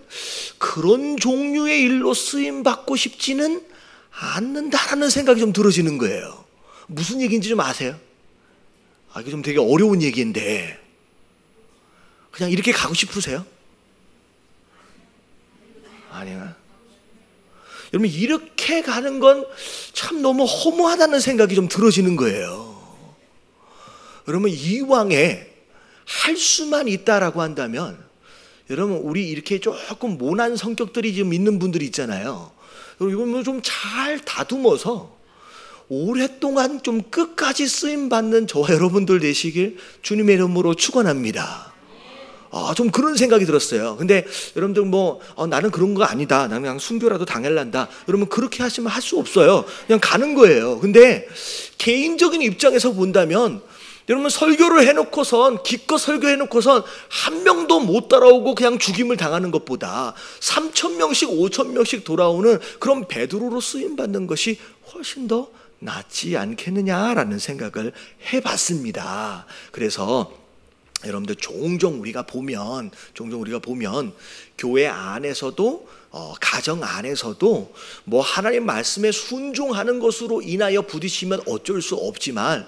그런 종류의 일로 쓰임 받고 싶지는 않는다라는 생각이 좀 들어지는 거예요. 무슨 얘기인지 좀 아세요? 이게 좀 되게 어려운 얘기인데 그냥 이렇게 가고 싶으세요? 아니야. 여러분, 이렇게 가는 건 참 너무 허무하다는 생각이 좀 들어지는 거예요. 여러분, 이왕에 할 수만 있다라고 한다면, 여러분, 우리 이렇게 조금 모난 성격들이 좀 있는 분들이 있잖아요. 이건 좀 잘 다듬어서 오랫동안 좀 끝까지 쓰임받는 저와 여러분들 되시길 주님의 이름으로 축원합니다. 좀 그런 생각이 들었어요. 근데 여러분들 나는 그런 거 아니다, 나는 그냥 순교라도 당할란다, 여러분 그렇게 하시면 할 수 없어요. 그냥 가는 거예요. 근데 개인적인 입장에서 본다면 여러분 설교를 해놓고선, 기껏 설교해놓고선 한 명도 못 따라오고 그냥 죽임을 당하는 것보다 3,000명씩 5,000명씩 돌아오는 그런 베드로로 쓰임받는 것이 훨씬 더 낫지 않겠느냐라는 생각을 해봤습니다. 그래서 여러분들 종종 우리가 보면 교회 안에서도 가정 안에서도 하나님 말씀에 순종하는 것으로 인하여 부딪히면 어쩔 수 없지만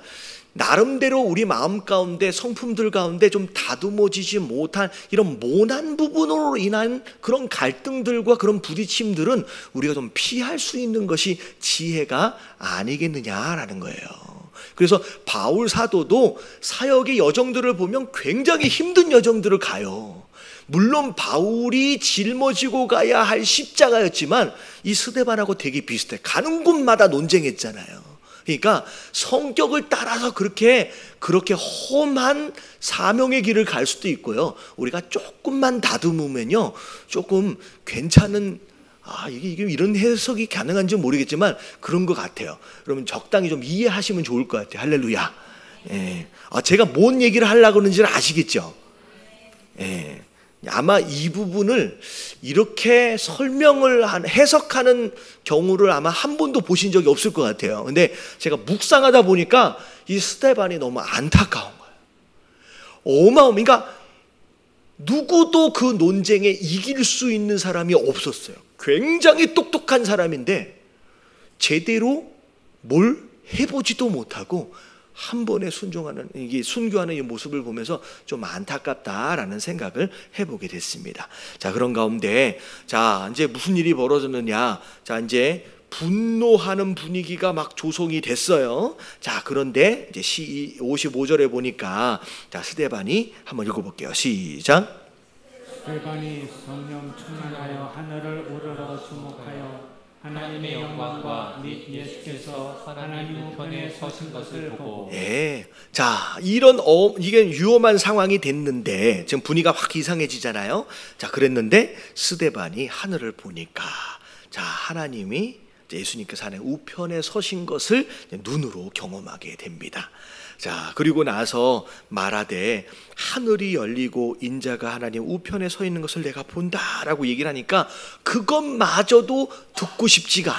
나름대로 우리 마음 가운데, 성품들 가운데 좀 다듬어지지 못한 이런 모난 부분으로 인한 그런 갈등들과 그런 부딪힘들은 우리가 좀 피할 수 있는 것이 지혜가 아니겠느냐라는 거예요. 그래서 바울 사도도 사역의 여정들을 보면 굉장히 힘든 여정들을 가요. 물론 바울이 짊어지고 가야 할 십자가였지만 이 스데반하고 되게 비슷해. 가는 곳마다 논쟁했잖아요. 그러니까 성격을 따라서 그렇게 험한 사명의 길을 갈 수도 있고요. 우리가 조금만 다듬으면요, 조금 괜찮은, 이게 이런 해석이 가능한지 모르겠지만 그런 것 같아요. 여러분 적당히 좀 이해하시면 좋을 것 같아요. 할렐루야. 예. 제가 뭔 얘기를 하려고 하는지를 아시겠죠? 예. 아마 이 부분을 이렇게 해석하는 경우를 아마 한 번도 보신 적이 없을 것 같아요. 근데 제가 묵상하다 보니까 이 스데반이 너무 안타까운 거예요. 그러니까 누구도 그 논쟁에 이길 수 있는 사람이 없었어요. 굉장히 똑똑한 사람인데 제대로 뭘 해보지도 못하고 한 번에 순교하는 이 모습을 보면서 좀 안타깝다라는 생각을 해보게 됐습니다. 자, 그런 가운데 이제 무슨 일이 벌어졌느냐? 이제 분노하는 분위기가 막 조성이 됐어요. 자, 그런데 이제 55절에 보니까 스데반이 한번 읽어볼게요. 시작. 스데반이 성령 충만하여 하늘을 우러러 주목하여 하나님의 영광과 및 예수께서 하나님 우편에 서신 것을 보고. 예. 자, 이게 위험한 상황이 됐는데 지금 분위기가 확 이상해지잖아요. 자, 그랬는데 스데반이 하늘을 보니까 하나님이 예수님께서 하나님 우편에 서신 것을 눈으로 경험하게 됩니다. 자, 그리고 나서 말하되 하늘이 열리고 인자가 하나님 우편에 서 있는 것을 내가 본다라고 얘기를 하니까 그것마저도 듣고 싶지가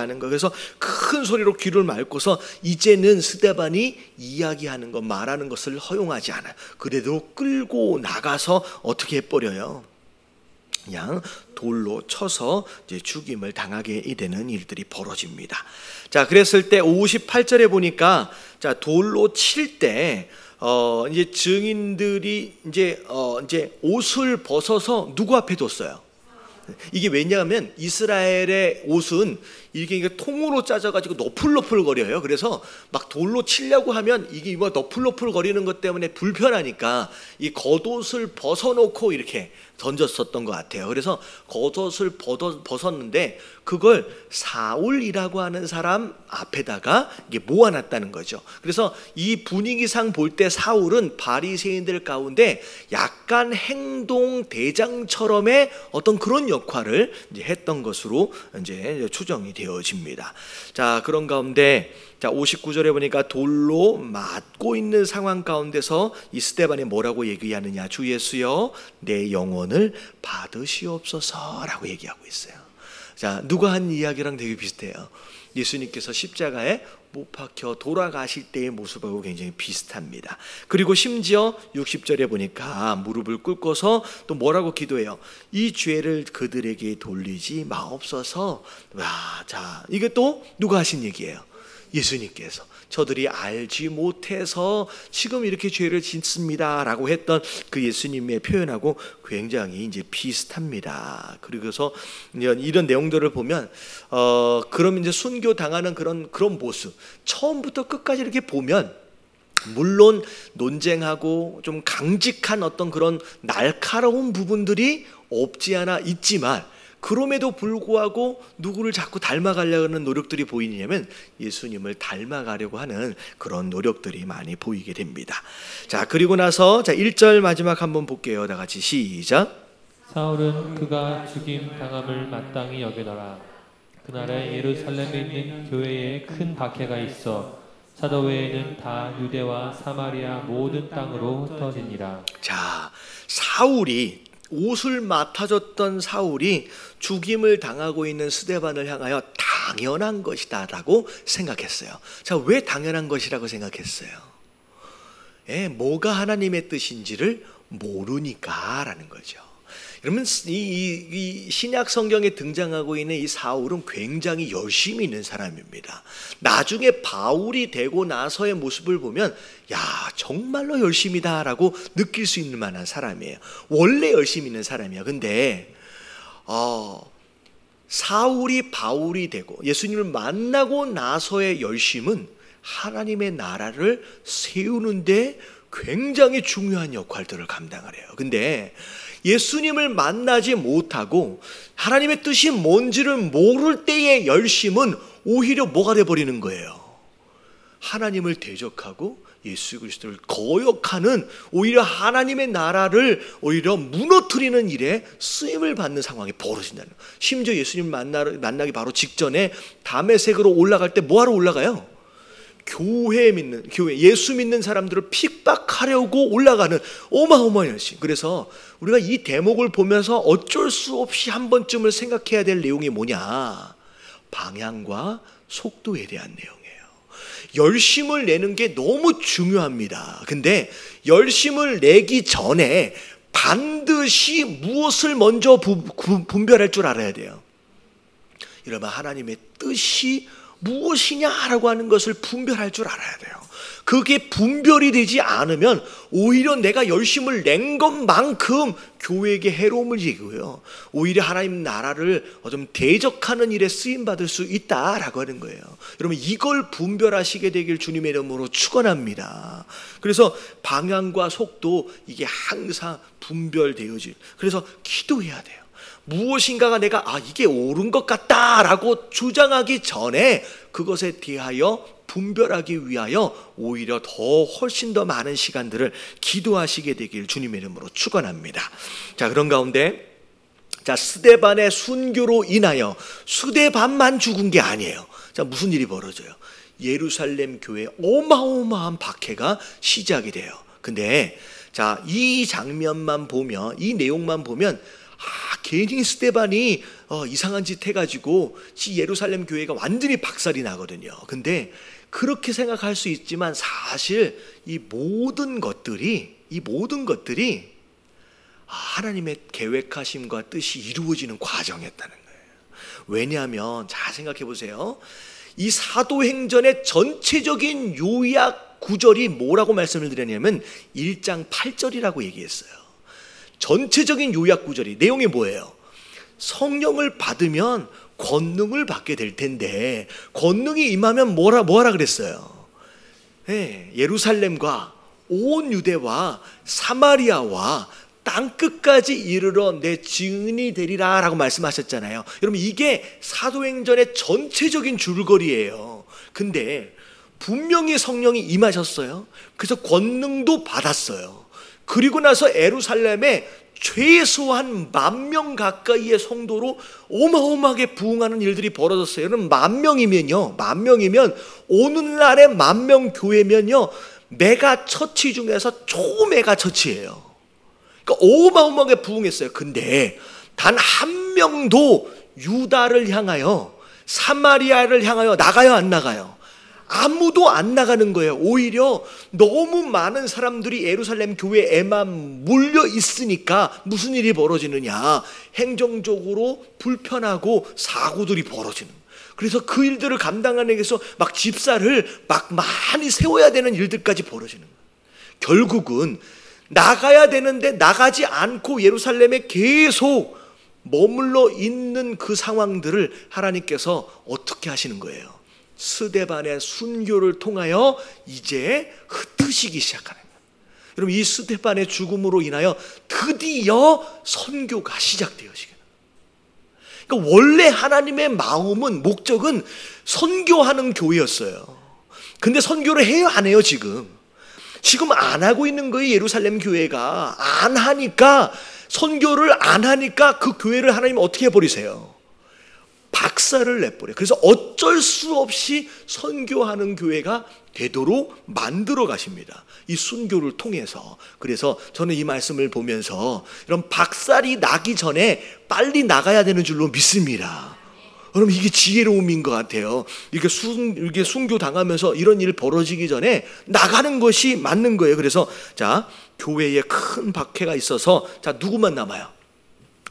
않은 거예요. 그래서 큰 소리로 귀를 맑고서 이제는 스데반이 이야기하는 것, 말하는 것을 허용하지 않아요. 그래도 끌고 나가서 어떻게 해버려요? 그냥 돌로 쳐서 이제 죽임을 당하게 되는 일들이 벌어집니다. 자, 그랬을 때 58절에 보니까 돌로 칠 때 이제 증인들이 이제 옷을 벗어서 누구 앞에 뒀어요? 이게 왜냐하면 이스라엘의 옷은 이게 통으로 짜져가지고 너풀너풀 거려요. 그래서 막 돌로 치려고 하면 이게 너풀너풀 거리는 것 때문에 불편하니까 이 겉옷을 벗어놓고 이렇게 던졌었던 것 같아요. 그래서 겉옷을 벗었는데 그걸 사울이라고 하는 사람 앞에다가 이게 모아놨다는 거죠. 그래서 이 분위기상 볼 때 사울은 바리새인들 가운데 약간 행동 대장처럼의 어떤 그런 역할을 이제 했던 것으로 이제 추정이 되어집니다. 자, 그런 가운데 59절에 보니까 돌로 맞고 있는 상황 가운데서 이 스데반이 뭐라고 얘기하느냐? 주 예수여 내 영혼을 받으시옵소서라고 얘기하고 있어요. 자, 누가 한 이야기랑 되게 비슷해요. 예수님께서 십자가에 못 박혀 돌아가실 때의 모습하고 굉장히 비슷합니다. 그리고 심지어 60절에 보니까 무릎을 꿇고서 또 뭐라고 기도해요? 이 죄를 그들에게 돌리지 마옵소서. 자, 이게 또 누가 하신 얘기예요? 예수님께서 저들이 알지 못해서 지금 이렇게 죄를 짓습니다 라고 했던 그 예수님의 표현하고 굉장히 이제 비슷합니다. 그리고서 이런 내용들을 보면 그럼 이제 순교 당하는 그런 모습 처음부터 끝까지 이렇게 보면 물론 논쟁하고 좀 강직한 어떤 그런 날카로운 부분들이 없지 않아 있지만 그럼에도 불구하고 누구를 자꾸 닮아가려고 하는 노력들이 보이냐면 예수님을 닮아가려고 하는 그런 노력들이 많이 보이게 됩니다. 자, 그리고 나서 1절 마지막 한번 볼게요. 다 같이 시작. 사울은 그가 죽임 당함을 마땅히 여기더라. 그날에 예루살렘에 있는 교회에 큰 박해가 있어 사도 외에는 다 유대와 사마리아 모든 땅으로 흩어지니라. 자, 사울이 옷을 맡아줬던 사울이 죽임을 당하고 있는 스데반을 향하여 당연한 것이다 라고 생각했어요. 자, 왜 당연한 것이라고 생각했어요? 뭐가 하나님의 뜻인지를 모르니까 라는 거죠. 여러분, 이 신약 성경에 등장하고 있는 이 사울은 굉장히 열심히 있는 사람입니다. 나중에 바울이 되고 나서의 모습을 보면 야, 정말로 열심이다 라고 느낄 수 있는 만한 사람이에요. 원래 열심히 있는 사람이에요. 근데 사울이 바울이 되고 예수님을 만나고 나서의 열심은 하나님의 나라를 세우는데 굉장히 중요한 역할들을 감당을 해요. 근데 예수님을 만나지 못하고 하나님의 뜻이 뭔지를 모를 때의 열심은 오히려 뭐가 돼버리는 거예요? 하나님을 대적하고 예수 그리스도를 거역하는, 오히려 하나님의 나라를 오히려 무너뜨리는 일에 쓰임을 받는 상황이 벌어진다는 거예요. 심지어 예수님 만나기 바로 직전에 다메섹으로 올라갈 때 뭐하러 올라가요? 교회 예수 믿는 사람들을 핍박하려고 올라가는 어마어마한 열심. 그래서 우리가 이 대목을 보면서 어쩔 수 없이 한 번쯤을 생각해야 될 내용이 뭐냐? 방향과 속도에 대한 내용이에요. 열심을 내는 게 너무 중요합니다. 근데 열심을 내기 전에 반드시 무엇을 먼저 분별할 줄 알아야 돼요. 여러분, 하나님의 뜻이 무엇이냐라고 하는 것을 분별할 줄 알아야 돼요. 그게 분별이 되지 않으면 오히려 내가 열심을 낸 것만큼 교회에게 해로움을 지고요, 오히려 하나님 나라를 좀 대적하는 일에 쓰임받을 수 있다라고 하는 거예요. 여러분, 이걸 분별하시게 되길 주님의 이름으로 축원합니다. 그래서 방향과 속도, 이게 항상 분별되어질, 그래서 기도해야 돼요. 무엇인가가 내가 이게 옳은 것 같다라고 주장하기 전에 그것에 대하여 분별하기 위하여 오히려 훨씬 더 많은 시간들을 기도하시게 되길 주님의 이름으로 축원합니다. 자, 그런 가운데 스데반의 순교로 인하여 스데반만 죽은 게 아니에요. 자, 무슨 일이 벌어져요? 예루살렘 교회에 어마어마한 박해가 시작이 돼요. 근데 이 장면만 보면, 이 내용만 보면 괜히 스데반이 이상한 짓 해가지고 예루살렘 교회가 완전히 박살이 나거든요. 근데 그렇게 생각할 수 있지만 사실 이 모든 것들이 하나님의 계획하심과 뜻이 이루어지는 과정이었다는 거예요. 왜냐하면 잘 생각해 보세요. 이 사도행전의 전체적인 요약 구절이 뭐라고 말씀을 드렸냐면 1장 8절이라고 얘기했어요. 전체적인 요약 구절이 내용이 뭐예요? 성령을 받으면 권능을 받게 될 텐데, 권능이 임하면 뭐라 그랬어요? 예루살렘과 온 유대와 사마리아와 땅끝까지 이르러 내 증인이 되리라 라고 말씀하셨잖아요. 여러분, 이게 사도행전의 전체적인 줄거리예요. 근데 분명히 성령이 임하셨어요. 그래서 권능도 받았어요. 그리고 나서 예루살렘에 최소한 10,000명 가까이의 성도로 어마어마하게 부흥하는 일들이 벌어졌어요. 여러분, 10,000명이면 오늘날의 10,000명 교회면요, 메가 처치 중에서 초메가 처치예요. 그러니까 어마어마하게 부흥했어요. 근데 단 한 명도 유다를 향하여, 사마리아를 향하여 나가요, 안 나가요? 아무도 안 나가는 거예요. 오히려 너무 많은 사람들이 예루살렘 교회에만 몰려 있으니까 무슨 일이 벌어지느냐? 행정적으로 불편하고 사고들이 벌어지는 거예요. 그래서 그 일들을 감당하기 위해서 막 집사를 막 많이 세워야 되는 일들까지 벌어지는 거예요. 결국은 나가야 되는데 나가지 않고 예루살렘에 계속 머물러 있는 그 상황들을 하나님께서 어떻게 하시는 거예요? 스데반의 순교를 통하여 이제 흩으시기 시작하는 거예요. 여러분, 이 스데반의 죽음으로 인하여 드디어 선교가 시작되어지게 돼요. 그러니까 원래 하나님의 마음은, 목적은 선교하는 교회였어요. 근데 선교를 해요, 안 해요? 지금 안 하고 있는 거예요. 예루살렘 교회가 안 하니까, 선교를 안 하니까 그 교회를 하나님 어떻게 해버리세요? 박살을 내버려요. 그래서 어쩔 수 없이 선교하는 교회가 되도록 만들어 가십니다, 이 순교를 통해서. 그래서 저는 이 말씀을 보면서 이런 박살이 나기 전에 빨리 나가야 되는 줄로 믿습니다. 여러분, 이게 지혜로움인 것 같아요. 이렇게 순교 당하면서 이런 일 벌어지기 전에 나가는 것이 맞는 거예요. 그래서 자, 교회에 큰 박해가 있어서 자, 누구만 남아요?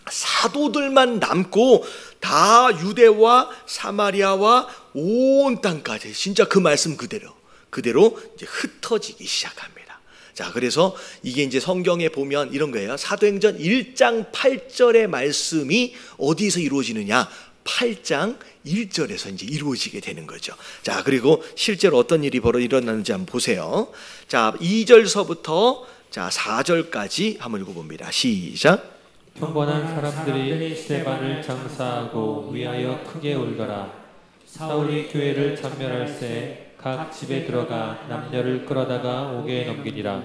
사도들만 남고, 다 유대와 사마리아와 온 땅까지 진짜 그 말씀 그대로 이제 흩어지기 시작합니다. 자, 그래서 이게 이제 성경에 보면 이런 거예요. 사도행전 1장 8절의 말씀이 어디서 이루어지느냐? 8장 1절에서 이제 이루어지게 되는 거죠. 자, 그리고 실제로 어떤 일이 일어나는지 한번 보세요. 자, 2절서부터 자 4절까지 한번 읽어봅니다. 시작. 평범한 사람들이 스데반을 장사하고 위하여 크게 울더라. 사울이 교회를 참멸할새 각 집에 들어가 남녀를 끌어다가 옥에 넘기니라.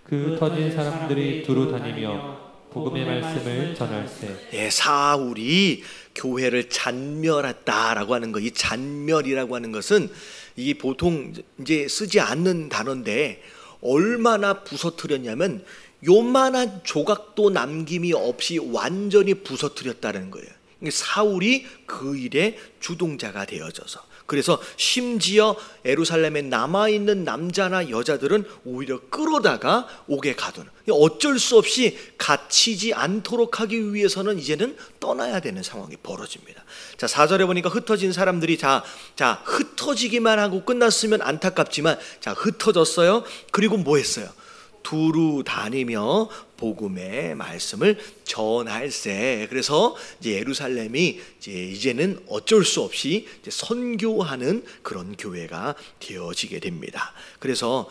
그 터진 사람들이 두루 다니며 복음의 말씀을 전할세. 예, 사울이 교회를 잔멸했다라고 하는 거, 이 잔멸이라고 하는 것은 이 보통 이제 쓰지 않는 단어인데 얼마나 부서뜨렸냐면 요만한 조각도 남김이 없이 완전히 부서뜨렸다는 거예요. 사울이 그 일의 주동자가 되어져서, 그래서 심지어 예루살렘에 남아있는 남자나 여자들은 오히려 끌어다가 옥에 가두는, 어쩔 수 없이 갇히지 않도록 하기 위해서는 이제는 떠나야 되는 상황이 벌어집니다. 자, 4절에 보니까 흩어진 사람들이 자 흩어지기만 하고 끝났으면 안타깝지만 자, 흩어졌어요. 그리고 뭐 했어요? 두루 다니며 복음의 말씀을 전할세. 그래서 이제 예루살렘이 이제는 어쩔 수 없이 이제 선교하는 그런 교회가 되어지게 됩니다. 그래서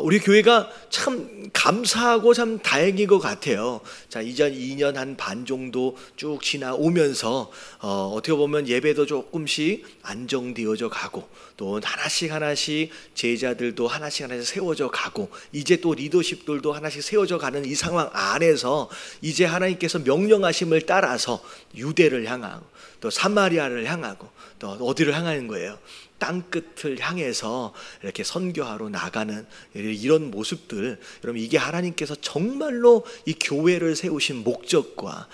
우리 교회가 참 감사하고 참 다행인 것 같아요. 자, 이전 2년 한 반 정도 쭉 지나오면서 어떻게 보면 예배도 조금씩 안정되어져 가고, 또 하나씩 제자들도 하나씩 세워져 가고, 이제 또 리더십들도 하나씩 세워져 가는 이 상황 안에서 이제 하나님께서 명령하심을 따라서 유대를 향하고 또 사마리아를 향하고 또 어디를 향하는 거예요? 땅끝을 향해서 이렇게 선교하러 나가는 이런 모습들, 여러분, 이게 하나님께서 정말로 이 교회를 세우신 목적과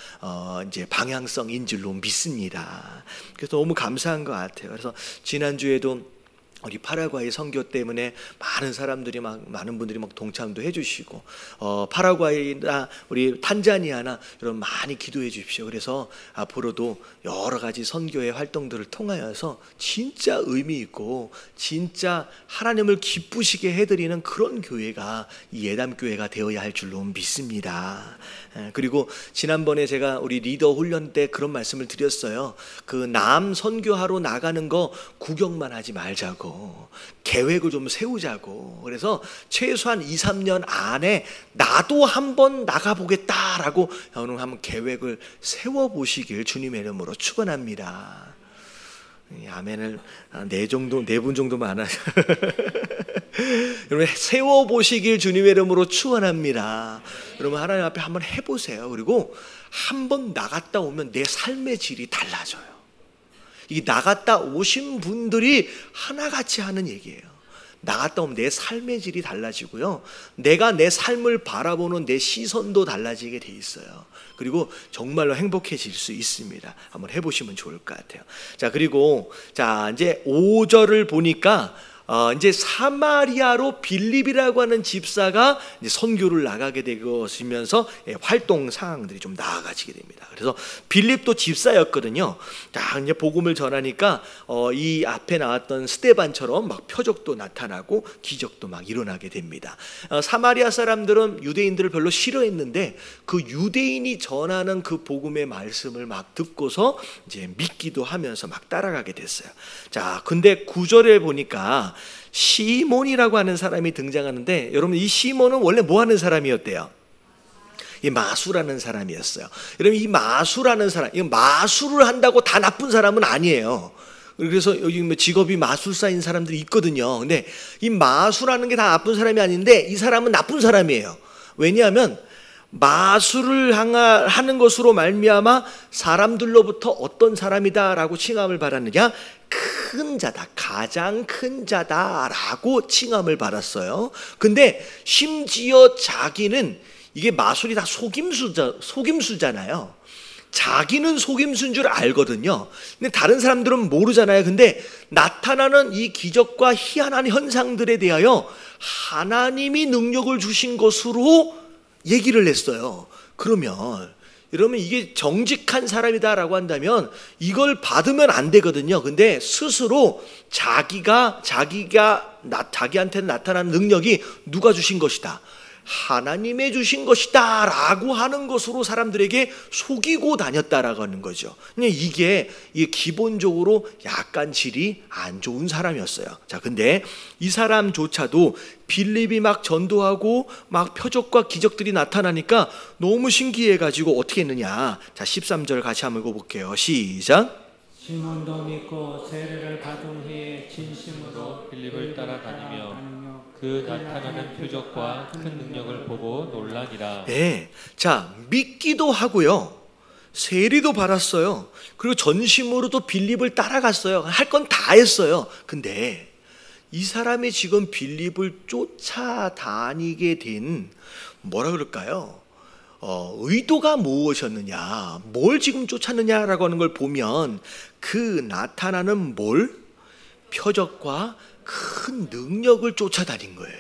이제 방향성인 줄로 믿습니다. 그래서 너무 감사한 것 같아요. 그래서 지난주에도 우리 파라과이 선교 때문에 많은 분들이 동참도 해주시고, 파라과이나 우리 탄자니아나 여러분 많이 기도해 주십시오. 그래서 앞으로도 여러 가지 선교의 활동들을 통하여서 진짜 의미 있고 진짜 하나님을 기쁘시게 해드리는 그런 교회가 이 예담교회가 되어야 할 줄로 믿습니다. 그리고 지난번에 제가 우리 리더 훈련 때 그런 말씀을 드렸어요. 그 남 선교하러 나가는 거 구경만 하지 말자고, 계획을 좀 세우자고. 그래서 최소한 2-3년 안에 나도 한번 나가보겠다라고 여러분 한번 계획을 세워보시길 주님의 이름으로 축원합니다. 아멘을 네 분 정도만 하죠. 여러분, 세워보시길 주님의 이름으로 축원합니다. 여러분, 하나님 앞에 한번 해보세요. 그리고 한번 나갔다 오면 내 삶의 질이 달라져요. 이게 나갔다 오신 분들이 하나같이 하는 얘기예요. 나갔다 오면 내 삶의 질이 달라지고요, 내가 내 삶을 바라보는 내 시선도 달라지게 돼 있어요. 그리고 정말로 행복해질 수 있습니다. 한번 해보시면 좋을 것 같아요. 자, 그리고 자 이제 5절을 보니까 이제 사마리아로 빌립이라고 하는 집사가 이제 선교를 나가게 되면서 활동 상황들이 좀 나아가지게 됩니다. 그래서 빌립도 집사였거든요. 자, 이제 복음을 전하니까 이 앞에 나왔던 스데반처럼 막 표적도 나타나고 기적도 막 일어나게 됩니다. 사마리아 사람들은 유대인들을 별로 싫어했는데 그 유대인이 전하는 그 복음의 말씀을 막 듣고서 이제 믿기도 하면서 막 따라가게 됐어요. 자, 근데 9절에 보니까 시몬이라고 하는 사람이 등장하는데, 여러분, 이 시몬은 원래 뭐 하는 사람이었대요? 이 마수라는 사람이었어요. 여러분, 이 마수라는 사람, 이 마수를 한다고 다 나쁜 사람은 아니에요. 그래서 여기 직업이 마술사인 사람들이 있거든요. 근데 이 마수라는 게 다 나쁜 사람이 아닌데 이 사람은 나쁜 사람이에요. 왜냐하면 마술을 하는 것으로 말미암아 사람들로부터 어떤 사람이다라고 칭함을 받았느냐? 큰 자다, 가장 큰 자다라고 칭함을 받았어요. 근데 심지어 자기는, 이게 마술이 다 속임수잖아요. 자기는 속임수인 줄 알거든요. 근데 다른 사람들은 모르잖아요. 근데 나타나는 이 기적과 희한한 현상들에 대하여 하나님이 능력을 주신 것으로 얘기를 했어요. 그러면 여러분, 이게 정직한 사람이다라고 한다면 이걸 받으면 안 되거든요. 근데 스스로 자기한테 나타나는 능력이 누가 주신 것이다, 하나님의 주신 것이다 라고 하는 것으로 사람들에게 속이고 다녔다라고 하는 거죠. 이게 기본적으로 약간 질이 안 좋은 사람이었어요. 자, 근데 이 사람조차도 빌립이 막 전도하고 막 표적과 기적들이 나타나니까 너무 신기해가지고 어떻게 했느냐. 자, 13절 같이 한번 읽어볼게요. 시작. 시몬도 믿고 세례를 받은 후에 진심으로 빌립을 따라다니며 그 나타나는 표적과 큰 능력을 보고 놀라니라. 네, 자, 믿기도 하고요, 세례도 받았어요. 그리고 전심으로도 빌립을 따라갔어요. 할 건 다 했어요. 근데 이 사람이 지금 빌립을 쫓아다니게 된, 뭐라 그럴까요? 의도가 무엇이었느냐, 뭘 지금 쫓았느냐라고 하는 걸 보면 그 나타나는 표적과 큰 능력을 쫓아다닌 거예요.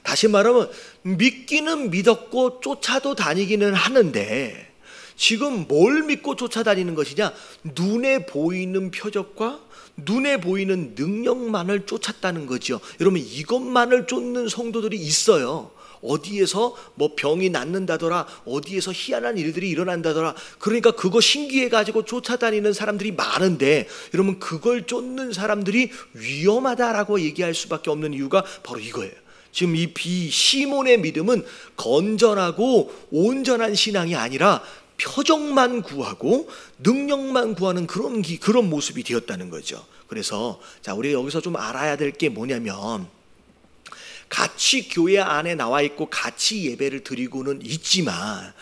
다시 말하면 믿기는 믿었고 쫓아도 다니기는 하는데 지금 뭘 믿고 쫓아다니는 것이냐? 눈에 보이는 표적과 눈에 보이는 능력만을 쫓았다는 거죠. 여러분, 이것만을 쫓는 성도들이 있어요. 어디에서 뭐 병이 낫는다더라, 어디에서 희한한 일들이 일어난다더라, 그러니까 그거 신기해가지고 쫓아다니는 사람들이 많은데, 여러분, 그걸 쫓는 사람들이 위험하다라고 얘기할 수밖에 없는 이유가 바로 이거예요. 지금 이 시몬의 믿음은 건전하고 온전한 신앙이 아니라 표적만 구하고 능력만 구하는 그런 모습이 되었다는 거죠. 그래서 자, 우리가 여기서 좀 알아야 될 게 뭐냐면, 같이 교회 안에 나와 있고 같이 예배를 드리고는 있지만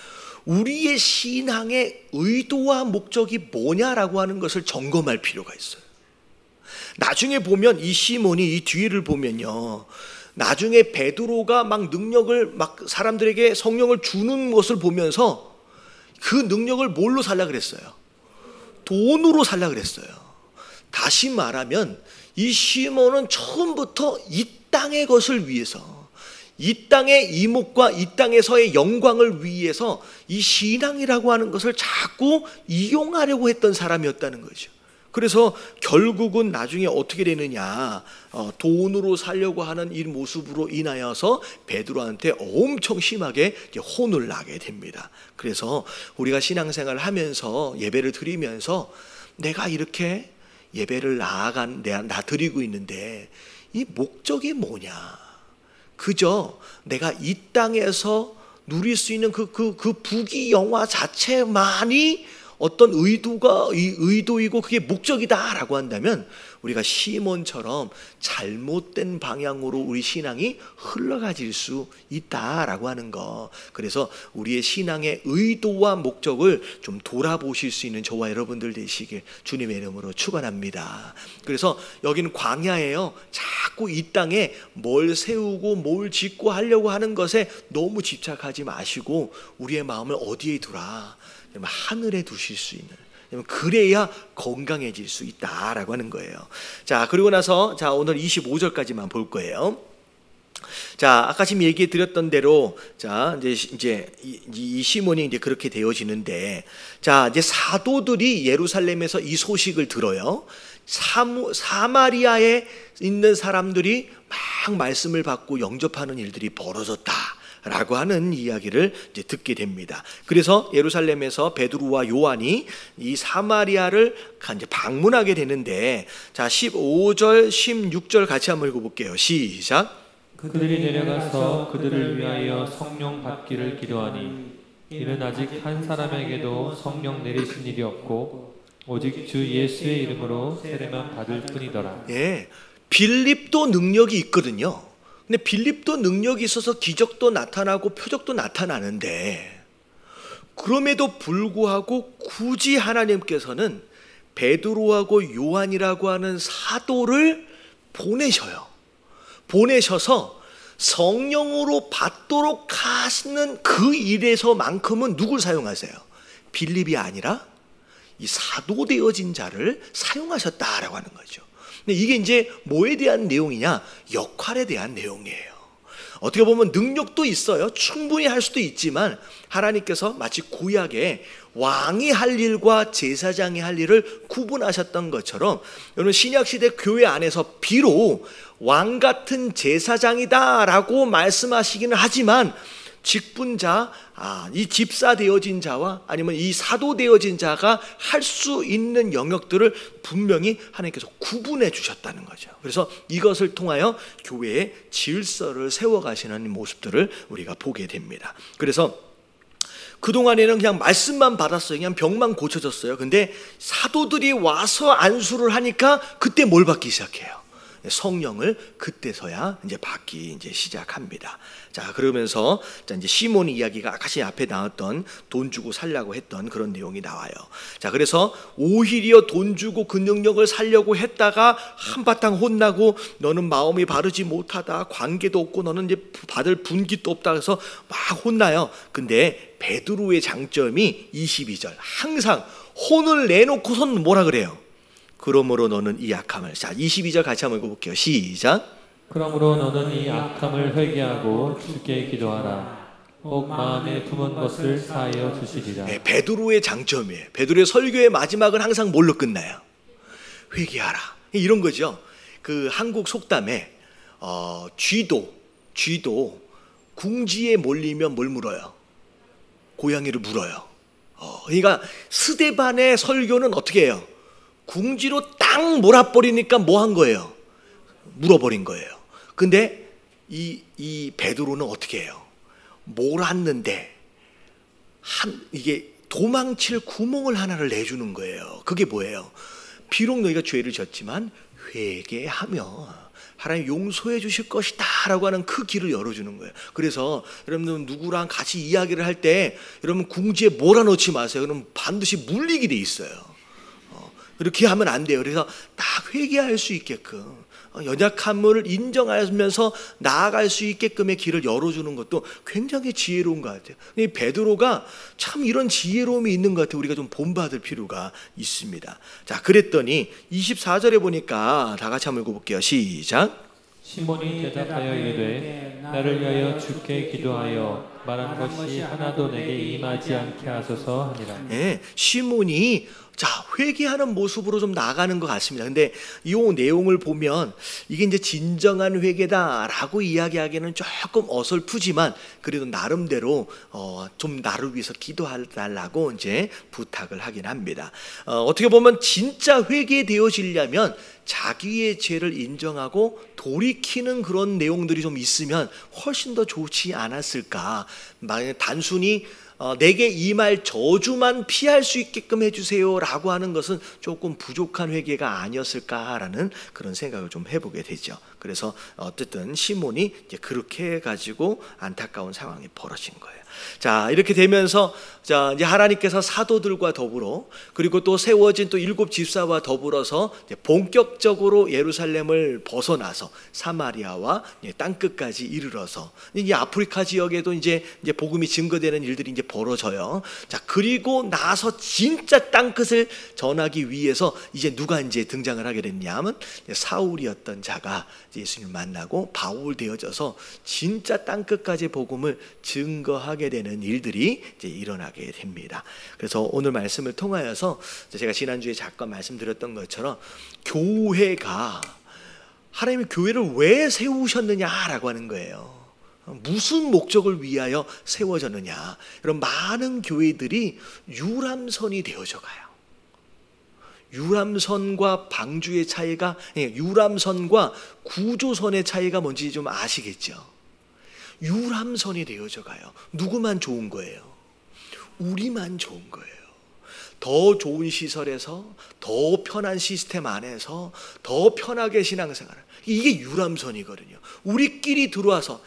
우리의 신앙의 의도와 목적이 뭐냐라고 하는 것을 점검할 필요가 있어요. 나중에 보면 이 시몬이, 이 뒤를 보면요, 나중에 베드로가 막 능력을 막 사람들에게 성령을 주는 것을 보면서 그 능력을 뭘로 살라 그랬어요? 돈으로 살라 그랬어요. 다시 말하면 이 시몬은 처음부터 이 땅의 것을 위해서, 이 땅의 이목과 이 땅에서의 영광을 위해서 이 신앙이라고 하는 것을 자꾸 이용하려고 했던 사람이었다는 거죠. 그래서 결국은 나중에 어떻게 되느냐, 돈으로 살려고 하는 이 모습으로 인하여서 베드로한테 엄청 심하게 혼을 나게 됩니다. 그래서 우리가 신앙생활을 하면서 예배를 드리면서 내가 이렇게 예배를 나 드리고 있는데 이 목적이 뭐냐? 그저 내가 이 땅에서 누릴 수 있는 그 부귀영화 자체만이 어떤 의도이고 그게 목적이다라고 한다면 우리가 시몬처럼 잘못된 방향으로 우리 신앙이 흘러가질 수 있다라고 하는 거. 그래서 우리의 신앙의 의도와 목적을 좀 돌아보실 수 있는 저와 여러분들 되시길 주님의 이름으로 축원합니다. 그래서 여기는 광야예요. 자꾸 이 땅에 뭘 세우고 뭘 짓고 하려고 하는 것에 너무 집착하지 마시고 우리의 마음을 어디에 두라? 하늘에 두실 수 있는, 그래야 건강해질 수 있다라고 하는 거예요. 자, 그리고 나서 자, 오늘 25절까지만 볼 거예요. 자, 아까 지금 얘기해 드렸던 대로 자, 이제 이 시몬이 이제 그렇게 되어지는데, 자, 이제 사도들이 예루살렘에서 이 소식을 들어요. 사마리아에 있는 사람들이 막 말씀을 받고 영접하는 일들이 벌어졌다 라고 하는 이야기를 이제 듣게 됩니다. 그래서 예루살렘에서 베드로와 요한이 이 사마리아를 이제 방문하게 되는데, 자, 15절, 16절 같이 한번 읽어볼게요. 시작. 그들이 내려가서 그들을 위하여 성령 받기를 기도하니 이는 아직 한 사람에게도 성령 내리신 일이 없고 오직 주 예수의 이름으로 세례만 받을 뿐이더라. 예, 빌립도 능력이 있거든요. 근데 빌립도 능력이 있어서 기적도 나타나고 표적도 나타나는데 그럼에도 불구하고 굳이 하나님께서는 베드로하고 요한이라고 하는 사도를 보내셔요. 보내셔서 성령으로 받도록 하시는 그 일에서만큼은 누굴 사용하세요? 빌립이 아니라 이 사도 되어진 자를 사용하셨다라고 하는 거죠. 근데 이게 이제 뭐에 대한 내용이냐? 역할에 대한 내용이에요. 어떻게 보면 능력도 있어요. 충분히 할 수도 있지만 하나님께서 마치 구약에 왕이 할 일과 제사장이 할 일을 구분하셨던 것처럼 여러분 신약시대 교회 안에서 비록 왕 같은 제사장이다라고 말씀하시기는 하지만 직분자, 이 집사 되어진 자와 아니면 이 사도 되어진 자가 할 수 있는 영역들을 분명히 하나님께서 구분해 주셨다는 거죠. 그래서 이것을 통하여 교회의 질서를 세워가시는 모습들을 우리가 보게 됩니다. 그래서 그동안에는 그냥 말씀만 받았어요. 그냥 병만 고쳐졌어요. 근데 사도들이 와서 안수를 하니까 그때 뭘 받기 시작해요? 성령을 그때서야 이제 받기 이제 시작합니다. 자, 그러면서 이제 시몬 이야기가 아까 앞에 나왔던 돈 주고 살려고 했던 그런 내용이 나와요. 자, 그래서 오히려 돈 주고 그 능력을 살려고 했다가 한바탕 혼나고 너는 마음이 바르지 못하다, 관계도 없고 너는 이제 받을 분깃도 없다 해서 막 혼나요. 근데 베드로의 장점이 22절 항상 혼을 내놓고선 뭐라 그래요? 그러므로 너는 이 악함을, 자 22절 같이 한번 읽어볼게요. 시작. 그러므로 너는 이 악함을 회개하고 주께 기도하라. 꼭 마음에 품은 것을 사하여 주시리라. 네, 베드로의 장점이에요. 베드로의 설교의 마지막은 항상 뭘로 끝나요? 회개하라. 이런 거죠. 그 한국 속담에 쥐도 궁지에 몰리면 뭘 물어요? 고양이를 물어요. 그러니까 스데반의 설교는 어떻게 해요? 궁지로 딱 몰아버리니까 뭐 한 거예요? 물어버린 거예요. 근데 이 베드로는 어떻게 해요? 몰았는데 이게 도망칠 구멍을 하나를 내주는 거예요. 그게 뭐예요? 비록 너희가 죄를 졌지만 회개하며 하나님 용서해 주실 것이다 라고 하는 그 길을 열어주는 거예요. 그래서 여러분들 누구랑 같이 이야기를 할 때 여러분 궁지에 몰아넣지 마세요. 그럼 반드시 물리게 돼 있어요. 그렇게 하면 안 돼요. 그래서 딱 회개할 수 있게끔 연약함을 인정하면서 나아갈 수 있게끔의 길을 열어주는 것도 굉장히 지혜로운 것 같아요. 이 베드로가 참 이런 지혜로움이 있는 것 같아요. 우리가 좀 본받을 필요가 있습니다. 자, 그랬더니 24절에 보니까 다 같이 한번 읽어볼게요. 시작. 시몬이 대답하여 이르되 나를 위하여 주께 기도하여 말한 것이 하나도 내게 임하지 않게 하소서 하니라. 네, 시몬이 회개하는 모습으로 좀 나아가는 것 같습니다. 근데 이 내용을 보면 이게 이제 진정한 회개다라고 이야기하기에는 조금 어설프지만 그래도 나름대로 좀 나를 위해서 기도해달라고 이제 부탁을 하긴 합니다. 어떻게 보면 진짜 회개되어지려면 자기의 죄를 인정하고 돌이키는 그런 내용들이 좀 있으면 훨씬 더 좋지 않았을까. 만약에 단순히 내게 임할 저주만 피할 수 있게끔 해주세요 라고 하는 것은 조금 부족한 회개가 아니었을까라는 그런 생각을 좀 해보게 되죠. 그래서 어쨌든 시몬이 이제 그렇게 해가지고 안타까운 상황이 벌어진 거예요. 자, 이렇게 되면서 이제 하나님께서 사도들과 더불어 그리고 또 세워진 또 7 집사와 더불어서 이제 본격적으로 예루살렘을 벗어나서 사마리아와 땅끝까지 이르러서 이 아프리카 지역에도 이제 복음이 증거되는 일들이 이제 벌어져요. 자, 그리고 나서 진짜 땅끝을 전하기 위해서 이제 누가 이제 등장을 하게 됐냐면 사울이었던 자가 예수님을 만나고 바울 되어져서 진짜 땅끝까지 복음을 증거하게 되는 일들이 이제 일어나게 됩니다. 그래서 오늘 말씀을 통하여서 제가 지난주에 잠깐 말씀드렸던 것처럼 교회가 하나님이 교회를 왜 세우셨느냐라고 하는 거예요. 무슨 목적을 위하여 세워졌느냐. 이런 많은 교회들이 유람선이 되어져 가요. 유람선과 방주의 차이가, 유람선과 구조선의 차이가 뭔지 좀 아시겠죠? 유람선이 되어져 가요. 누구만 좋은 거예요? 우리만 좋은 거예요. 더 좋은 시설에서, 더 편한 시스템 안에서 더 편하게 신앙생활. 이게 유람선이거든요. 우리끼리 들어와서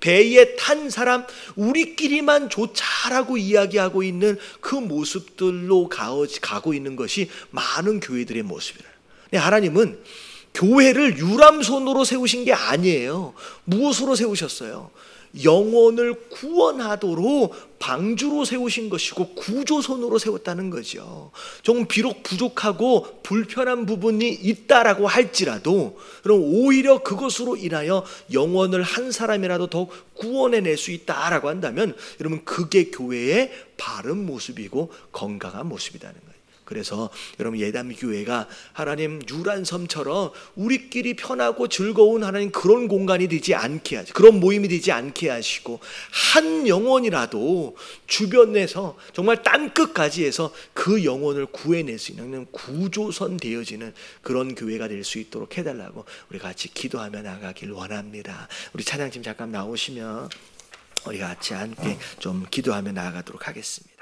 배에 탄 사람 우리끼리만 좋자라고 이야기하고 있는 그 모습들로 가고 있는 것이 많은 교회들의 모습이에요. 하나님은 교회를 유람선으로 세우신 게 아니에요. 무엇으로 세우셨어요? 영혼을 구원하도록 방주로 세우신 것이고 구조선으로 세웠다는 거죠. 조금 비록 부족하고 불편한 부분이 있다라고 할지라도 그럼 오히려 그것으로 인하여 영혼을 한 사람이라도 더 구원해낼 수 있다라고 한다면 여러분 그게 교회의 바른 모습이고 건강한 모습이라는 거예요. 그래서 여러분 예담교회가 하나님 유람섬처럼 우리끼리 편하고 즐거운 하나님 그런 공간이 되지 않게 하시고 그런 모임이 되지 않게 하시고 한 영혼이라도 주변에서 정말 땅끝까지 해서 그 영혼을 구해낼 수 있는 구조선 되어지는 그런 교회가 될 수 있도록 해달라고 우리 같이 기도하며 나가길 원합니다. 우리 찬양팀 잠깐 나오시면 우리 같이 함께 좀 기도하며 나아가도록 하겠습니다.